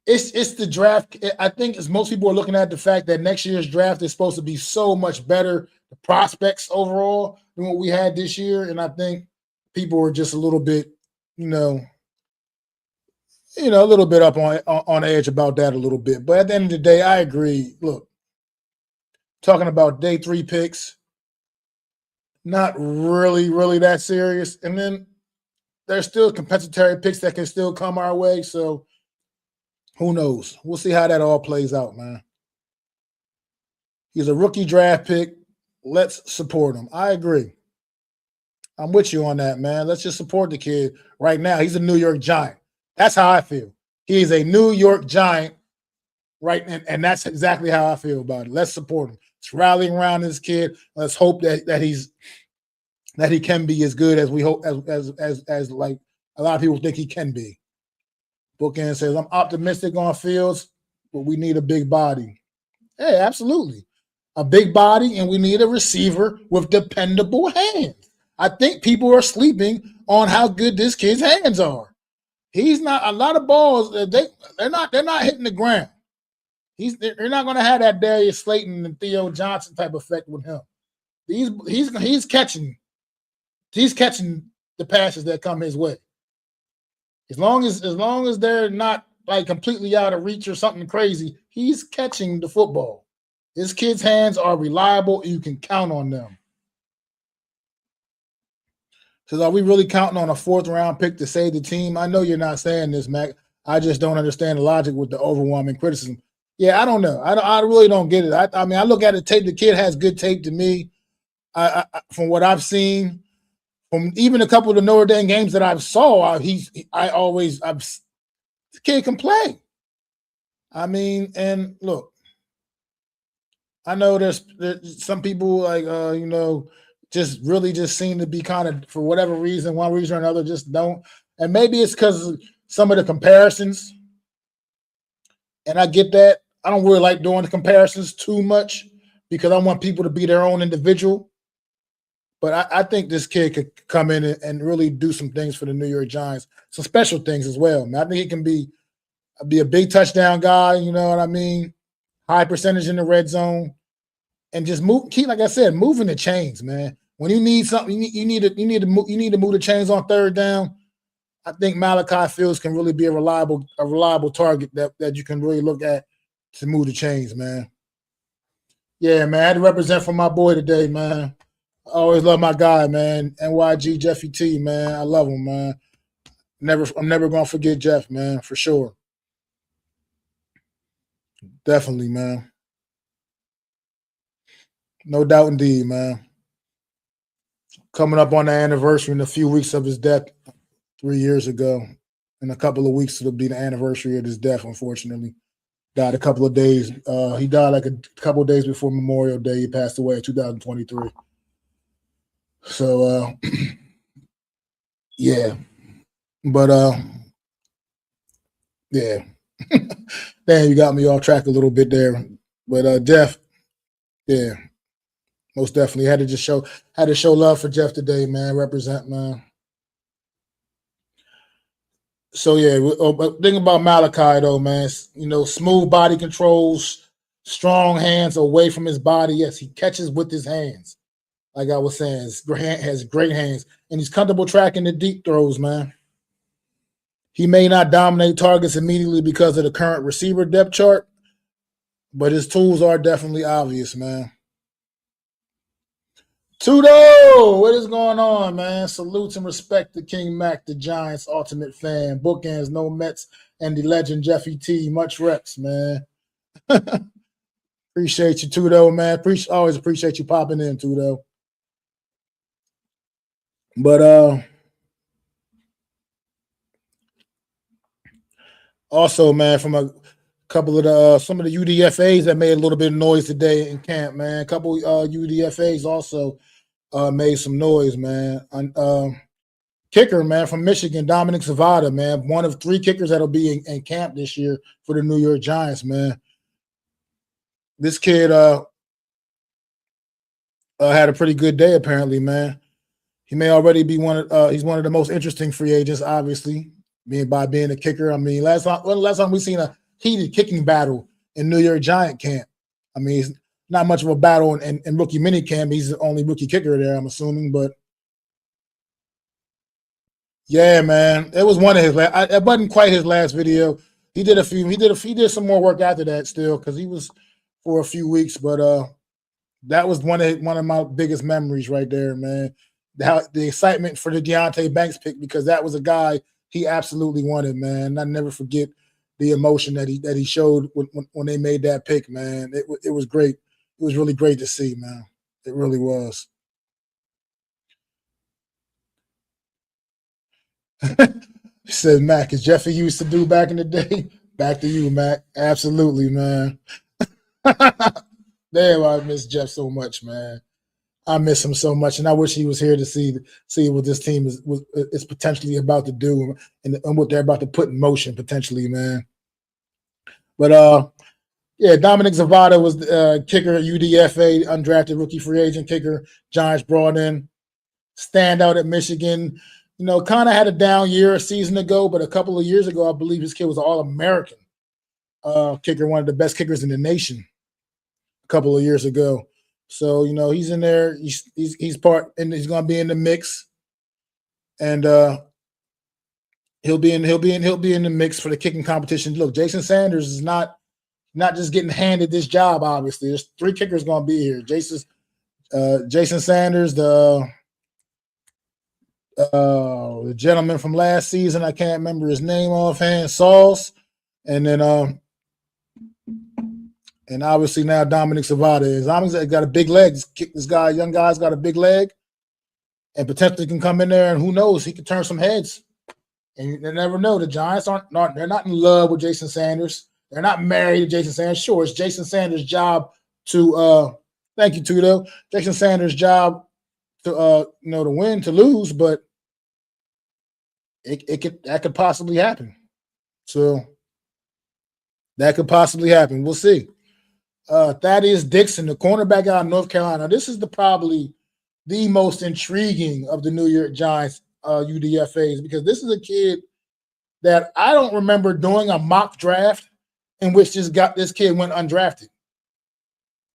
it's the draft. I think as most people are looking at the fact that next year's draft is supposed to be so much better, the prospects overall, than what we had this year. And I think people were just a little bit, a little bit up on edge about that a little bit. But at the end of the day, I agree. Look, talking about day 3 picks, not really, really that serious. And then there's still compensatory picks that can still come our way. So who knows? We'll see how that all plays out, man. He's a rookie draft pick. Let's support him. I agree. I'm with you on that, man. Let's just support the kid right now. He's a New York Giant. That's how I feel. He's a New York Giant, right? And that's exactly how I feel about it. Let's support him. Let's rally around this kid. Let's hope that he can be as good as we hope as like a lot of people think he can be. Bookend says, I'm optimistic on Fields, but we need a big body. Hey, absolutely. A big body, and we need a receiver with dependable hands. I think people are sleeping on how good this kid's hands are. He's not a lot of balls. They're not hitting the ground. They're not going to have that Darius Slayton and Theo Johnson type effect with him. He's catching the passes that come his way. As long as they're not like completely out of reach or something crazy, he's catching the football. This kid's hands are reliable, and you can count on them. Says, are we really counting on a 4th-round pick to save the team? I know you're not saying this, Mac. I just don't understand the logic with the overwhelming criticism. Yeah, I don't know. I really don't get it. I mean, I look at the tape. The kid has good tape to me. From what I've seen, from even a couple of the Notre Dame games that I've saw, the kid can play. I mean, and look, I know there's some people like just really just seem to be kind of, for whatever reason, one reason or another, just don't. And maybe it's because of some of the comparisons. And I get that. I don't really like doing the comparisons too much because I want people to be their own individual. But I think this kid could come in and really do some things for the New York Giants, some special things as well. Man, I think he can be a big touchdown guy. You know what I mean? High percentage in the red zone, and just keep, like I said, moving the chains, man. When you need something, you need to move the chains on third down. I think Malachi Fields can really be a reliable target that you can really look at to move the chains, man. Yeah, man. I had to represent for my boy today, man. I always love my guy, man. NYG Jeffy T, man. I love him, man. I'm never gonna forget Jeff, man, for sure. Definitely, man. No doubt indeed, man. Coming up on the anniversary in a few weeks of his death 3 years ago. In a couple of weeks, it'll be the anniversary of his death, unfortunately. Died a couple of days. He died like a couple of days before Memorial Day. He passed away in 2023. So, yeah. But, yeah. Damn, you got me off track a little bit there. But Jeff, yeah, most definitely had to show love for Jeff today, man. Represent, man. So yeah, but think about Malachi though, man. You know, smooth body controls, strong hands away from his body. Yes, he catches with his hands. Like I was saying, has great hands, and he's comfortable tracking the deep throws, man. He may not dominate targets immediately because of the current receiver depth chart, but his tools are definitely obvious, man. Tudo, what is going on, man? Salutes and respect to King Mac, the Giants' ultimate fan. Bookends, no Mets, and the legend Jeffy T. Much reps, man. Appreciate you, Tudo, man. Always appreciate you popping in, Tudo. But also, man, from a couple of the some of the UDFAs that made a little bit of noise today in camp, man. A couple UDFAs also made some noise, man. Kicker, man, from Michigan, Dominic Zavada, man, one of 3 kickers that'll be in camp this year for the New York Giants, man. This kid had a pretty good day, apparently, man. He may already be he's one of the most interesting free agents, obviously, being a kicker. I mean, last time we seen a heated kicking battle in New York Giant camp. I mean, it's not much of a battle in rookie mini camp. He's the only rookie kicker there, I'm assuming, but yeah, man, it was one of his. It wasn't quite his last video. He did some more work after that still because he was for a few weeks, but that was one of my biggest memories right there, man. The excitement for the Deonte Banks pick, because that was a guy he absolutely wanted, man. I never forget the emotion that he showed when they made that pick, man. It was great. It was really great to see, man. It really was. He said, Mac, as Jeffy used to do back in the day. Back to you, Mac. Absolutely, man. Damn, I miss Jeff so much, man. I miss him so much, and I wish he was here to see what this team is potentially about to do and what they're about to put in motion potentially, man. But yeah, Dominic Zavada was the kicker at UDFA, undrafted rookie free agent kicker. Giants brought in, standout at Michigan. You know, kind of had a down year a season ago, but a couple of years ago, I believe his kid was an All-American kicker, one of the best kickers in the nation a couple of years ago. So, you know, he's in there. He's part, and he's going to be in the mix, and he'll be in the mix for the kicking competition. Look, Jason Sanders is not just getting handed this job. Obviously, there's 3 kickers going to be here. Jason Sanders, the gentleman from last season, I can't remember his name offhand, Sauls, and then and obviously now Dominic Zavada. Dominic got a big leg. This guy, young guy's got a big leg, and potentially can come in there, and who knows, he could turn some heads. And you never know. The Giants they're not in love with Jason Sanders. They're not married to Jason Sanders. Sure, it's Jason Sanders' job to thank you, Tudo. Jason Sanders' job to win, to lose, but that could possibly happen. So that could possibly happen. We'll see. Thaddeus Dixon, the cornerback out of North Carolina. This is probably the most intriguing of the New York Giants UDFAs, because this is a kid that I don't remember doing a mock draft in which this kid went undrafted.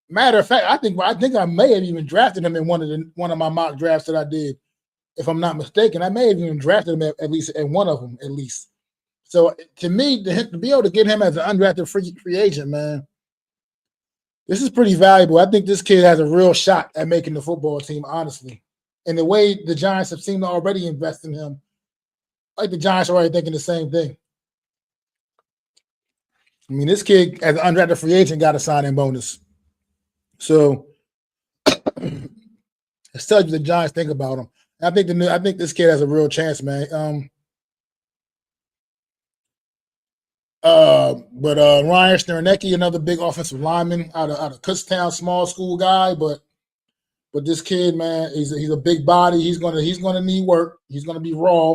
Matter of fact, I think I may have even drafted him in one of my mock drafts that I did, if I'm not mistaken. I may have even drafted him at least in one of them, at least. So to me, to be able to get him as an undrafted free agent, man, this is pretty valuable. I think this kid has a real shot at making the football team, honestly. And the way the Giants have seemed to already invest in him, like the Giants are already thinking the same thing. I mean, this kid, as an undrafted free agent, got a signing bonus. So it's tells you the Giants think about him. I think this kid has a real chance, man. But Ryan Sternecki, another big offensive lineman out of Kutztown, small school guy, but this kid, man, he's a big body. He's gonna need work. He's gonna be raw.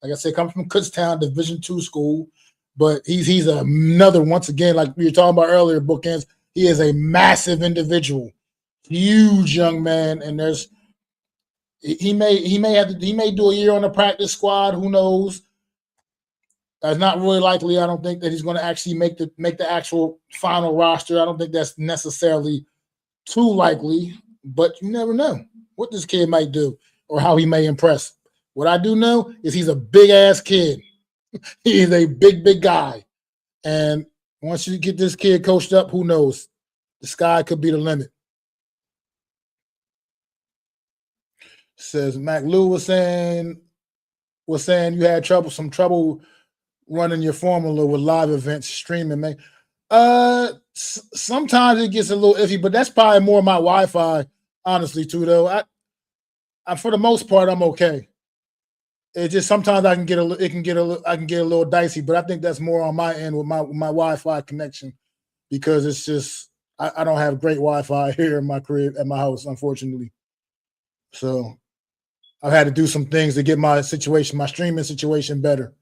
Like I said, comes from Kutztown, Division II school, but he's another, once again, like we were talking about earlier, bookends. He is a massive individual, huge young man, and he may do a year on the practice squad. Who knows? It's not really likely. I don't think that he's going to actually make the actual final roster. I don't think that's necessarily too likely, but you never know what this kid might do or how he may impress. What I do know is he's a big-ass kid. He is a big guy. And once you get this kid coached up, who knows? The sky could be the limit. Says Mac Lou was saying you had some trouble running your formula with live events streaming, man. Sometimes it gets a little iffy, but that's probably more my Wi-Fi, honestly, too. Though I for the most part, I'm okay. It just sometimes I can get a little dicey, but I think that's more on my end with my Wi-Fi connection, because it's just I don't have great Wi-Fi here in my crib at my house, unfortunately. So I've had to do some things to get my streaming situation better.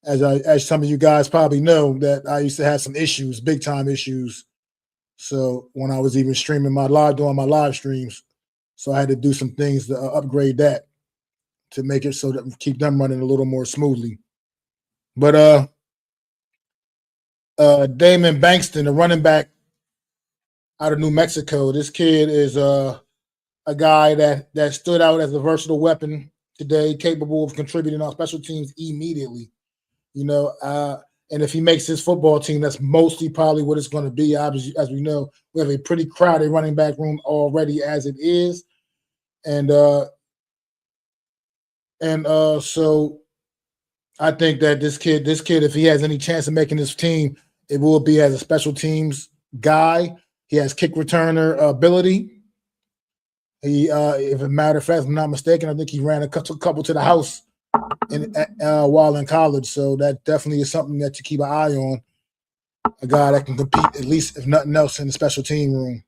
As some of you guys probably know, that I used to have some issues, big time issues. So when I was even doing my live streams, so I had to do some things to upgrade that to make it so that keep them running a little more smoothly. But Damon Bankston, the running back out of New Mexico, this kid is a guy that stood out as a versatile weapon today, capable of contributing on special teams immediately. And if he makes his football team, that's mostly probably what it's going to be. Obviously, as we know, we have a pretty crowded running back room already as it is. And so I think that this kid, if he has any chance of making this team, it will be as a special teams guy. He has kick returner ability. He, if a matter of fact, if I'm not mistaken, I think he ran a couple to the house while in college. So that definitely is something that you keep an eye on. A guy that can compete, at least if nothing else, in the special team room.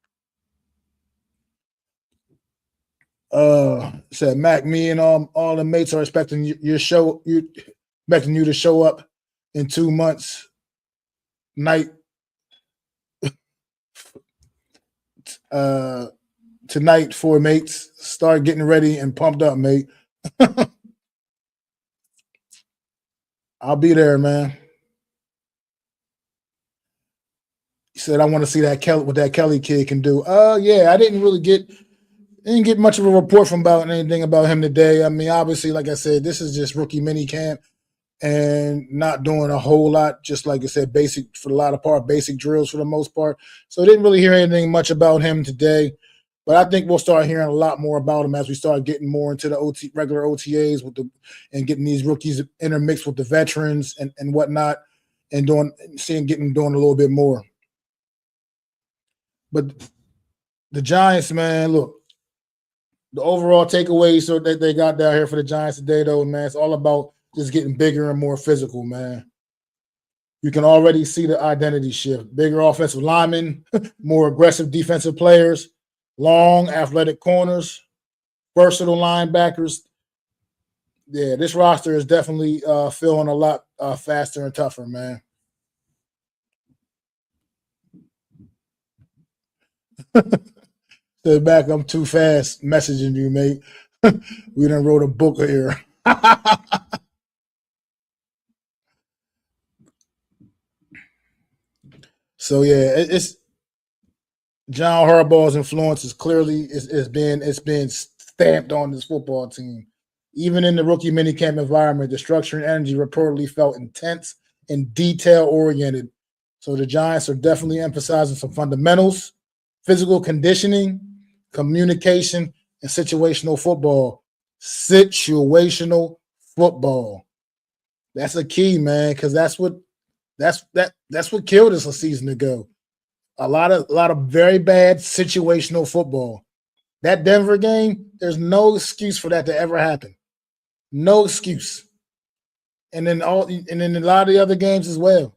Said Mac, me and all the mates are expecting expecting you to show up in 2 months. Tonight for mates. Start getting ready and pumped up, mate. I'll be there, man. He said, I want to see what that Kelly kid can do. Yeah, I didn't get much of a report about anything about him today. I mean, obviously, like I said, this is just rookie mini camp and not doing a whole lot, just like I said, basic drills for the most part. So I didn't really hear anything much about him today. But I think we'll start hearing a lot more about him as we start getting more into the regular OTAs and getting these rookies intermixed with the veterans and whatnot, and doing a little bit more. But the Giants, man, look, the overall takeaways that they got down here for the Giants today, though, man, it's all about just getting bigger and more physical, man. You can already see the identity shift. Bigger offensive linemen, more aggressive defensive players, long, athletic corners. versatile linebackers. Yeah, this roster is definitely feeling a lot faster and tougher, man. Step back, I'm too fast messaging you, mate. We done wrote a book here. So yeah, it's John Harbaugh's influence is clearly it's been stamped on this football team. Even in the rookie minicamp environment, the structure and energy reportedly felt intense and detail oriented. So the Giants are definitely emphasizing some fundamentals, physical conditioning, communication, and situational football. Situational football. That's a key, man, because that's what killed us a season ago. A lot of very bad situational football. That Denver game, there's no excuse for that to ever happen. No excuse. And then a lot of the other games as well.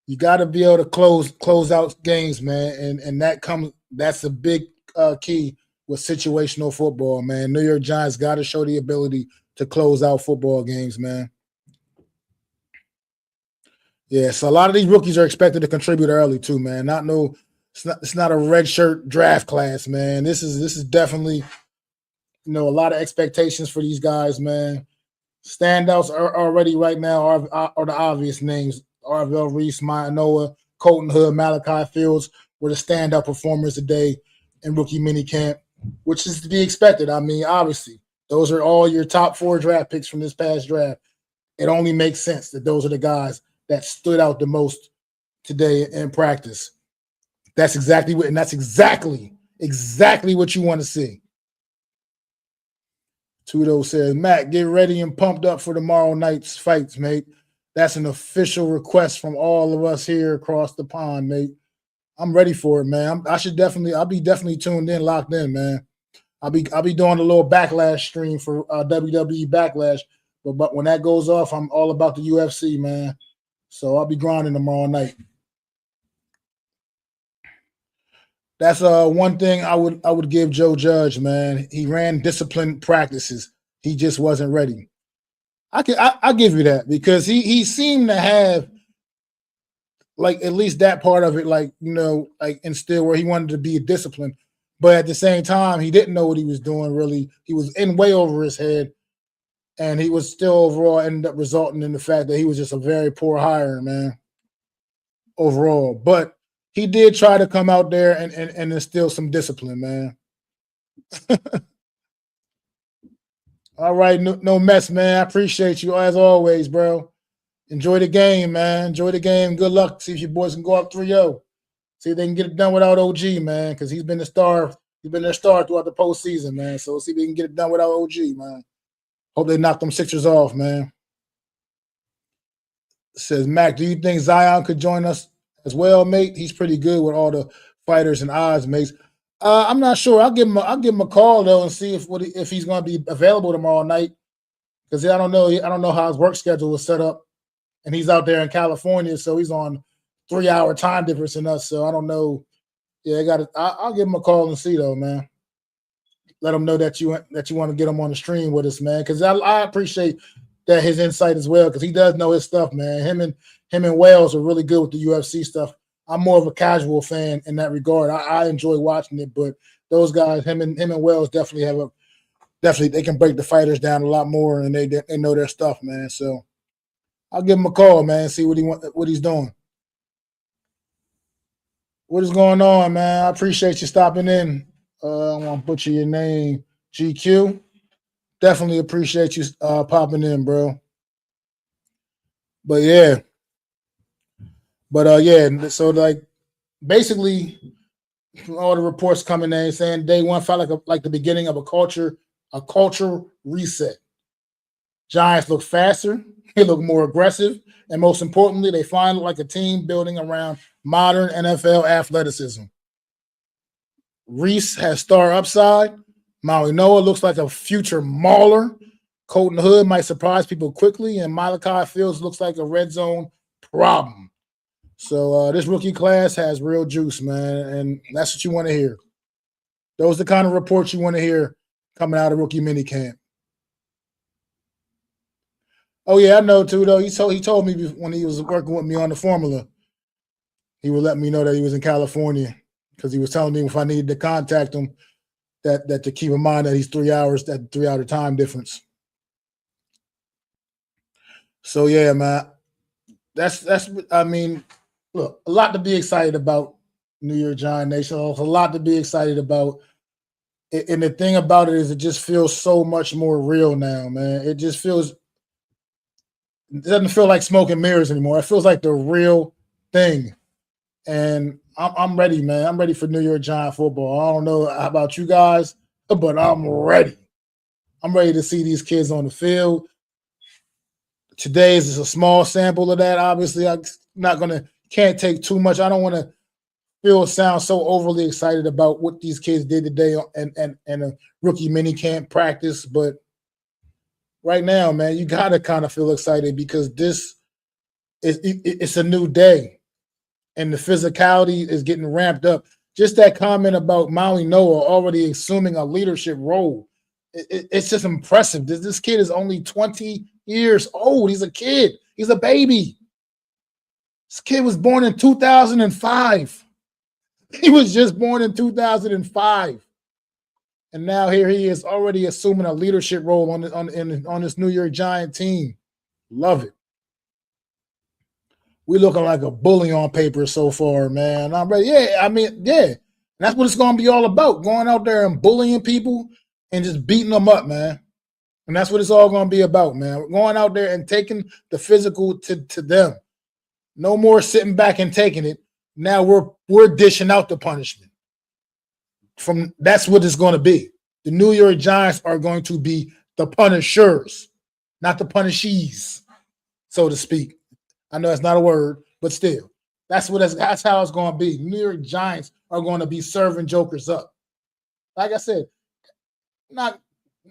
You got to be able to close out games, man, and that's a big key with situational football, man. New York Giants got to show the ability to close out football games, man. Yeah, so a lot of these rookies are expected to contribute early too, man. It's not a red shirt draft class, man. This is definitely a lot of expectations for these guys, man. Standouts are already right now are the obvious names: Arvell Reese, Maya Noah, Colton Hood, Malachi Fields were the standout performers today in rookie minicamp, which is to be expected. I mean, obviously, those are all your top 4 draft picks from this past draft. It only makes sense that those are the guys that stood out the most today in practice. That's exactly what you want to see. Tudo says, Matt, get ready and pumped up for tomorrow night's fights, mate. That's an official request from all of us here across the pond, mate. I'm ready for it, man. I'll be definitely tuned in, locked in, man. I'll be doing a little backlash stream for WWE Backlash, but when that goes off, I'm all about the UFC, man. So I'll be grinding tomorrow night. That's one thing I would give Joe Judge, man. He ran disciplined practices. He just wasn't ready. I give you that because he seemed to have like at least that part of it, like like instilled where he wanted to be disciplined, but at the same time he didn't know what he was doing. Really, he was in way over his head, and he was still overall ended up resulting in the fact that he was just a very poor hire, man. Overall, but he did try to come out there and instill some discipline, man. All right, no mess, man. I appreciate you as always, bro. Enjoy the game, man. Enjoy the game. Good luck. See if your boys can go up 3-0. See if they can get it done without OG, man, because he's been the star. He's been their star throughout the postseason, man. So see if they can get it done without OG, man. Hope they knock them Sixers off, man. Says Mac, do you think Zion could join us as well, mate? He's pretty good with all the fighters and odds, mates. I'm not sure. I'll give him a call though and see if he's going to be available tomorrow night because I don't know. I don't know how his work schedule was set up, and he's out there in California, so he's on 3-hour time difference than us. So I don't know. Yeah, I'll give him a call and see though, man. Let him know that you want to get him on the stream with us, man. Because I appreciate that his insight as well, because he does know his stuff, man. Him and Wales are really good with the UFC stuff. I'm more of a casual fan in that regard. I enjoy watching it, but those guys, him and Wales, definitely they can break the fighters down a lot more, and they know their stuff, man. So I'll give him a call, man. See what he's doing. What is going on, man? I appreciate you stopping in. I want to butcher your name, GQ. Definitely appreciate you popping in, bro. But yeah. So like basically all the reports coming in saying day one felt like the beginning of a culture reset. Giants look faster, they look more aggressive, and most importantly, they find like a team building around modern NFL athleticism. Reese has star upside. Maui Noah looks like a future mauler. Colton Hood might surprise people quickly, and Malachi Fields looks like a red zone problem. So this rookie class has real juice, man, and that's what you want to hear. Those are the kind of reports you want to hear coming out of rookie minicamp. Oh yeah, I know too. Though he told me when he was working with me on the formula, he would let me know that he was in California because he was telling me if I needed to contact him, that to keep in mind that he's 3 hours, that 3 hour time difference. So yeah, man, that's I mean, look, a lot to be excited about. New York Giant Nation, a lot to be excited about. And the thing about it is, it just feels so much more real now, man. It just feels, it doesn't feel like smoke and mirrors anymore. It feels like the real thing. And I'm ready, man. I'm ready for New York Giant football. I don't know about you guys, but I'm ready. I'm ready to see these kids on the field. Today is a small sample of that. Obviously, I'm not gonna can't take too much. I don't want to sound so overly excited about what these kids did today and a rookie mini camp practice, but right now, man, you gotta kind of feel excited because this is it's a new day and the physicality is getting ramped up. Just that comment about Maui Noah already assuming a leadership role. It's just impressive. This kid is only 20 years old. He's a kid. He's a baby. This kid was born in 2005. He was just born in 2005. And now here he is already assuming a leadership role on this New York Giant team. Love it. We looking like a bully on paper so far, man. I'm ready. Yeah, I mean, yeah. And that's what it's going to be all about, going out there and bullying people and just beating them up, man. And that's what it's all going to be about, man. We're going out there and taking the physical to them. No more sitting back and taking it. Now we're dishing out the punishment. That's what it's going to be. The New York Giants are going to be the punishers, not the punishees, so to speak. I know that's not a word, but still, that's how it's going to be. New York Giants are going to be serving jokers up. Like I said, not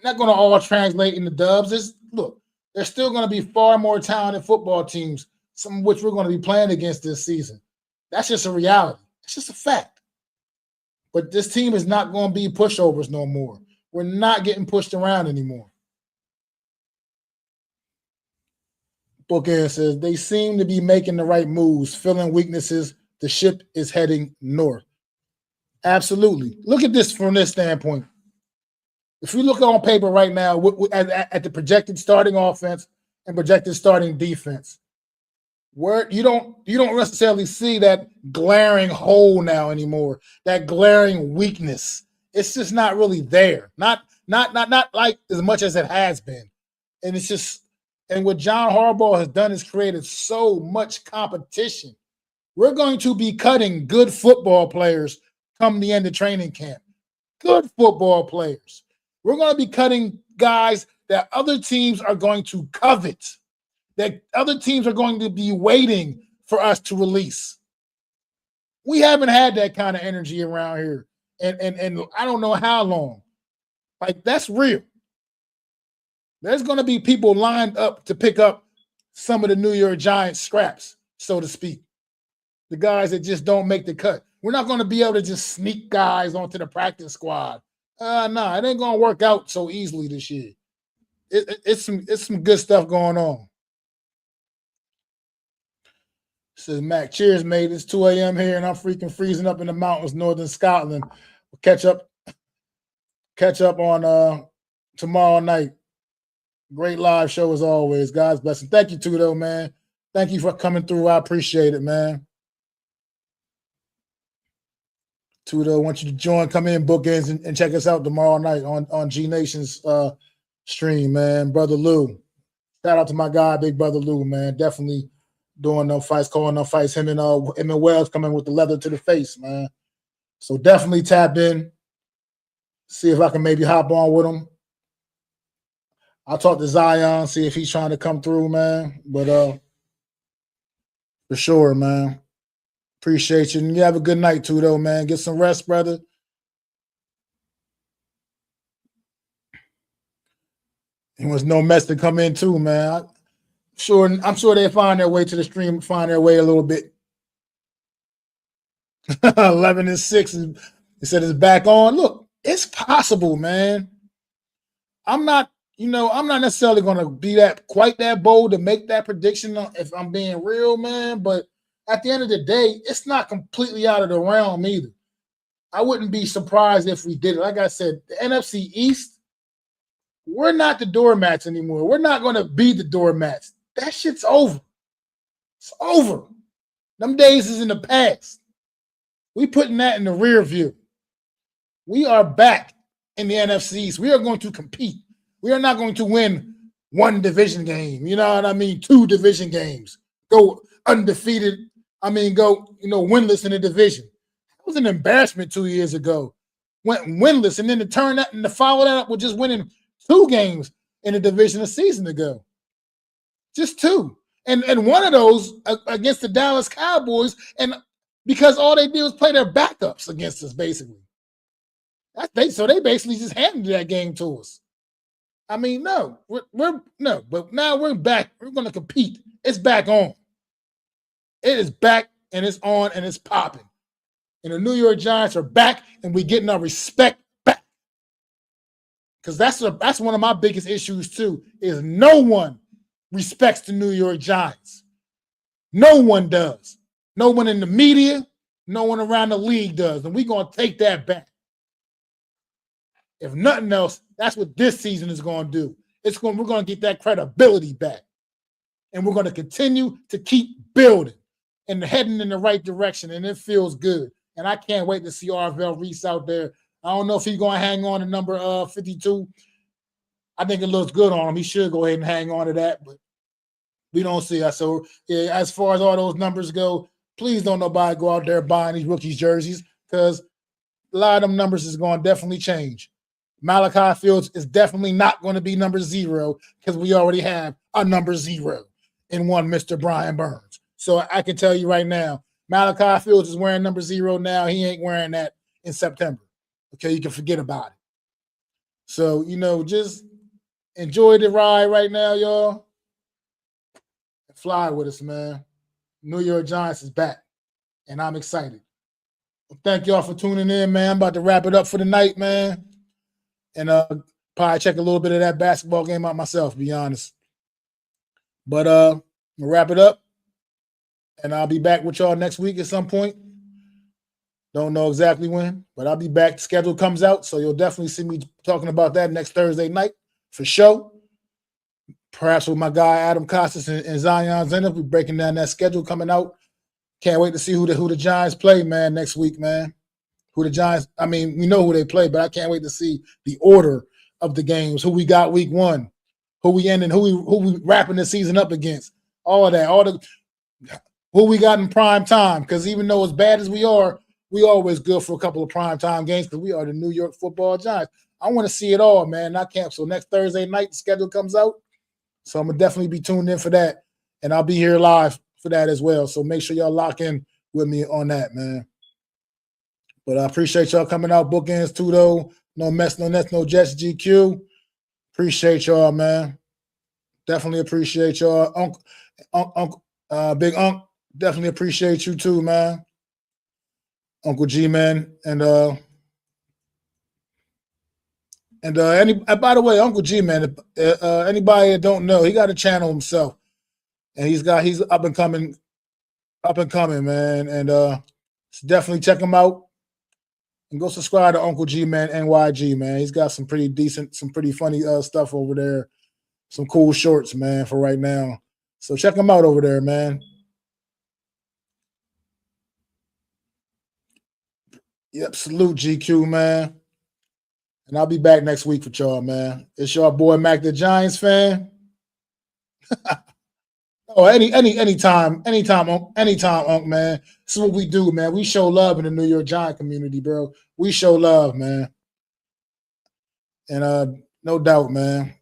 going to all translate into dubs. There's still going to be far more talented football teams, some of which we're going to be playing against this season. That's just a reality. It's just a fact. But this team is not going to be pushovers no more. We're not getting pushed around anymore. Bookend says, they seem to be making the right moves, filling weaknesses. The ship is heading north. Absolutely. Look at this from this standpoint. If you look on paper right now at the projected starting offense and projected starting defense, where you don't necessarily see that glaring hole now anymore, that glaring weakness. It's just not really there. Not like as much as it has been. And it's just, and what John Harbaugh has done is created so much competition. We're going to be cutting good football players come the end of training camp. Good football players. We're going to be cutting guys that other teams are going to covet, that other teams are going to be waiting for us to release. We haven't had that kind of energy around here. And I don't know how long. Like, that's real. There's going to be people lined up to pick up some of the New York Giants scraps, so to speak. The guys that just don't make the cut. We're not going to be able to just sneak guys onto the practice squad. Nah, it ain't going to work out so easily this year. It's some good stuff going on. Says Mac, cheers, mate. It's 2 a.m. here, and I'm freaking freezing up in the mountains, northern Scotland. We'll catch up on tomorrow night. Great live show as always. God's blessing. Thank you, Tudo, man. Thank you for coming through. I appreciate it, man. Tudo, I want you to join, come in, bookends, and check us out tomorrow night on G Nation's stream, man. Brother Lou. Shout out to my guy, Big Brother Lou, man. Definitely doing no fights, calling no fights. Him and Wells coming with the leather to the face, man. So definitely tap in. See if I can maybe hop on with him. I'll talk to Zion, see if he's trying to come through, man. But for sure, man. Appreciate you. And you have a good night too, though, man. Get some rest, brother. And was no mess to come in too, man. I'm sure they find their way to the stream, find their way a little bit. 11-6. He said it's back on. Look, it's possible, man. I'm not necessarily going to be that quite that bold to make that prediction if I'm being real, man. But at the end of the day, it's not completely out of the realm either. I wouldn't be surprised if we did it. Like I said, the NFC East, we're not the doormats anymore. We're not going to be the doormats. That shit's over. It's over. Them days is in the past. We putting that in the rear view. We are back in the NFC East. We are going to compete. We are not going to win one division game. You know what I mean? 2 division games. Go undefeated. Go, winless in the division. That was an embarrassment 2 years ago. Went winless, and then to turn that and to follow that up with just winning 2 games in the division a season ago. Just 2. And one of those against the Dallas Cowboys, and because all they did was play their backups against us, basically. So they basically just handed that game to us. No, but now we're back. We're going to compete. It's back on. It is back, and it's on, and it's popping. And the New York Giants are back, and we're getting our respect back. Because that's one of my biggest issues too. Is no one respects the New York Giants. No one does. No one in the media. No one around the league does, and we're going to take that back. If nothing else, that's what this season is going to do. We're going to get that credibility back. And we're going to continue to keep building and heading in the right direction. And it feels good. And I can't wait to see Arvell Reese out there. I don't know if he's going to hang on to number 52. I think it looks good on him. He should go ahead and hang on to that. But we don't see that. So yeah, as far as all those numbers go, please don't nobody go out there buying these rookies jerseys, because a lot of them numbers is going to definitely change. Malachi Fields is definitely not going to be number 0, because we already have a number 0 in one Mr. Brian Burns. So I can tell you right now, Malachi Fields is wearing number 0 now. He ain't wearing that in September. Okay, you can forget about it. So, just enjoy the ride right now, y'all. Fly with us, man. New York Giants is back, and I'm excited. Thank y'all for tuning in, man. I'm about to wrap it up for the night, man. And probably check a little bit of that basketball game out myself, to be honest. But we'll wrap it up. And I'll be back with y'all next week at some point. Don't know exactly when, but I'll be back. The schedule comes out, so you'll definitely see me talking about that next Thursday night for sure. Perhaps with my guy Adam Costas and Zion Zenith. We're breaking down that schedule coming out. Can't wait to see who the Giants play, man, next week, man. Who the Giants, we know who they play, but I can't wait to see the order of the games, who we got week 1, who we ending, who we wrapping the season up against, all of that, who we got in prime time, because even though as bad as we are, we always good for a couple of prime time games because we are the New York Football Giants. I want to see it all, man. I can't. So next Thursday night, the schedule comes out, so I'm going to definitely be tuned in for that, and I'll be here live for that as well. So make sure y'all lock in with me on that, man. But I appreciate y'all coming out. Bookends too, though. No mess, no nets, no jets, GQ. Appreciate y'all, man. Definitely appreciate y'all. Big Unc, definitely appreciate you too, man. Uncle G, man. And by the way, Uncle G, man, anybody that don't know, he got a channel himself. And he's up and coming, man. And definitely check him out. And go subscribe to Uncle G, man, NYG, man. He's got some pretty decent, some pretty funny stuff over there. Some cool shorts, man, for right now. So check him out over there, man. Yep, salute GQ, man. And I'll be back next week for y'all, man. It's your boy Mac the Giants fan. Oh, anytime, Unc, man. This is what we do, man. We show love in the New York Giant community, bro. We show love, man. And no doubt, man.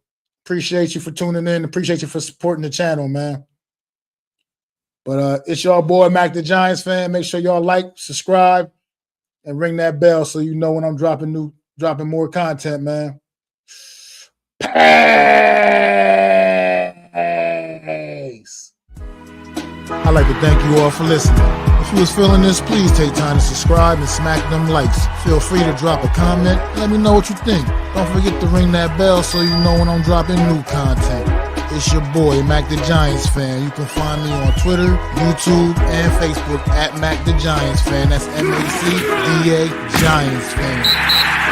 Appreciate you for tuning in. Appreciate you for supporting the channel, man. But it's your boy Mac the Giants fan. Make sure y'all like, subscribe, and ring that bell so you know when I'm dropping more content, man. Peace. I'd like to thank you all for listening. If If you was feeling this, please take time to subscribe and smack them likes. Feel free to drop a comment. Let me know what you think. Don't forget to ring that bell so you know when I'm dropping new content. It's your boy, Mac the Giants Fan. You can find me on Twitter, YouTube, and Facebook at Mac the Giants Fan. That's MacDa Giants Fan.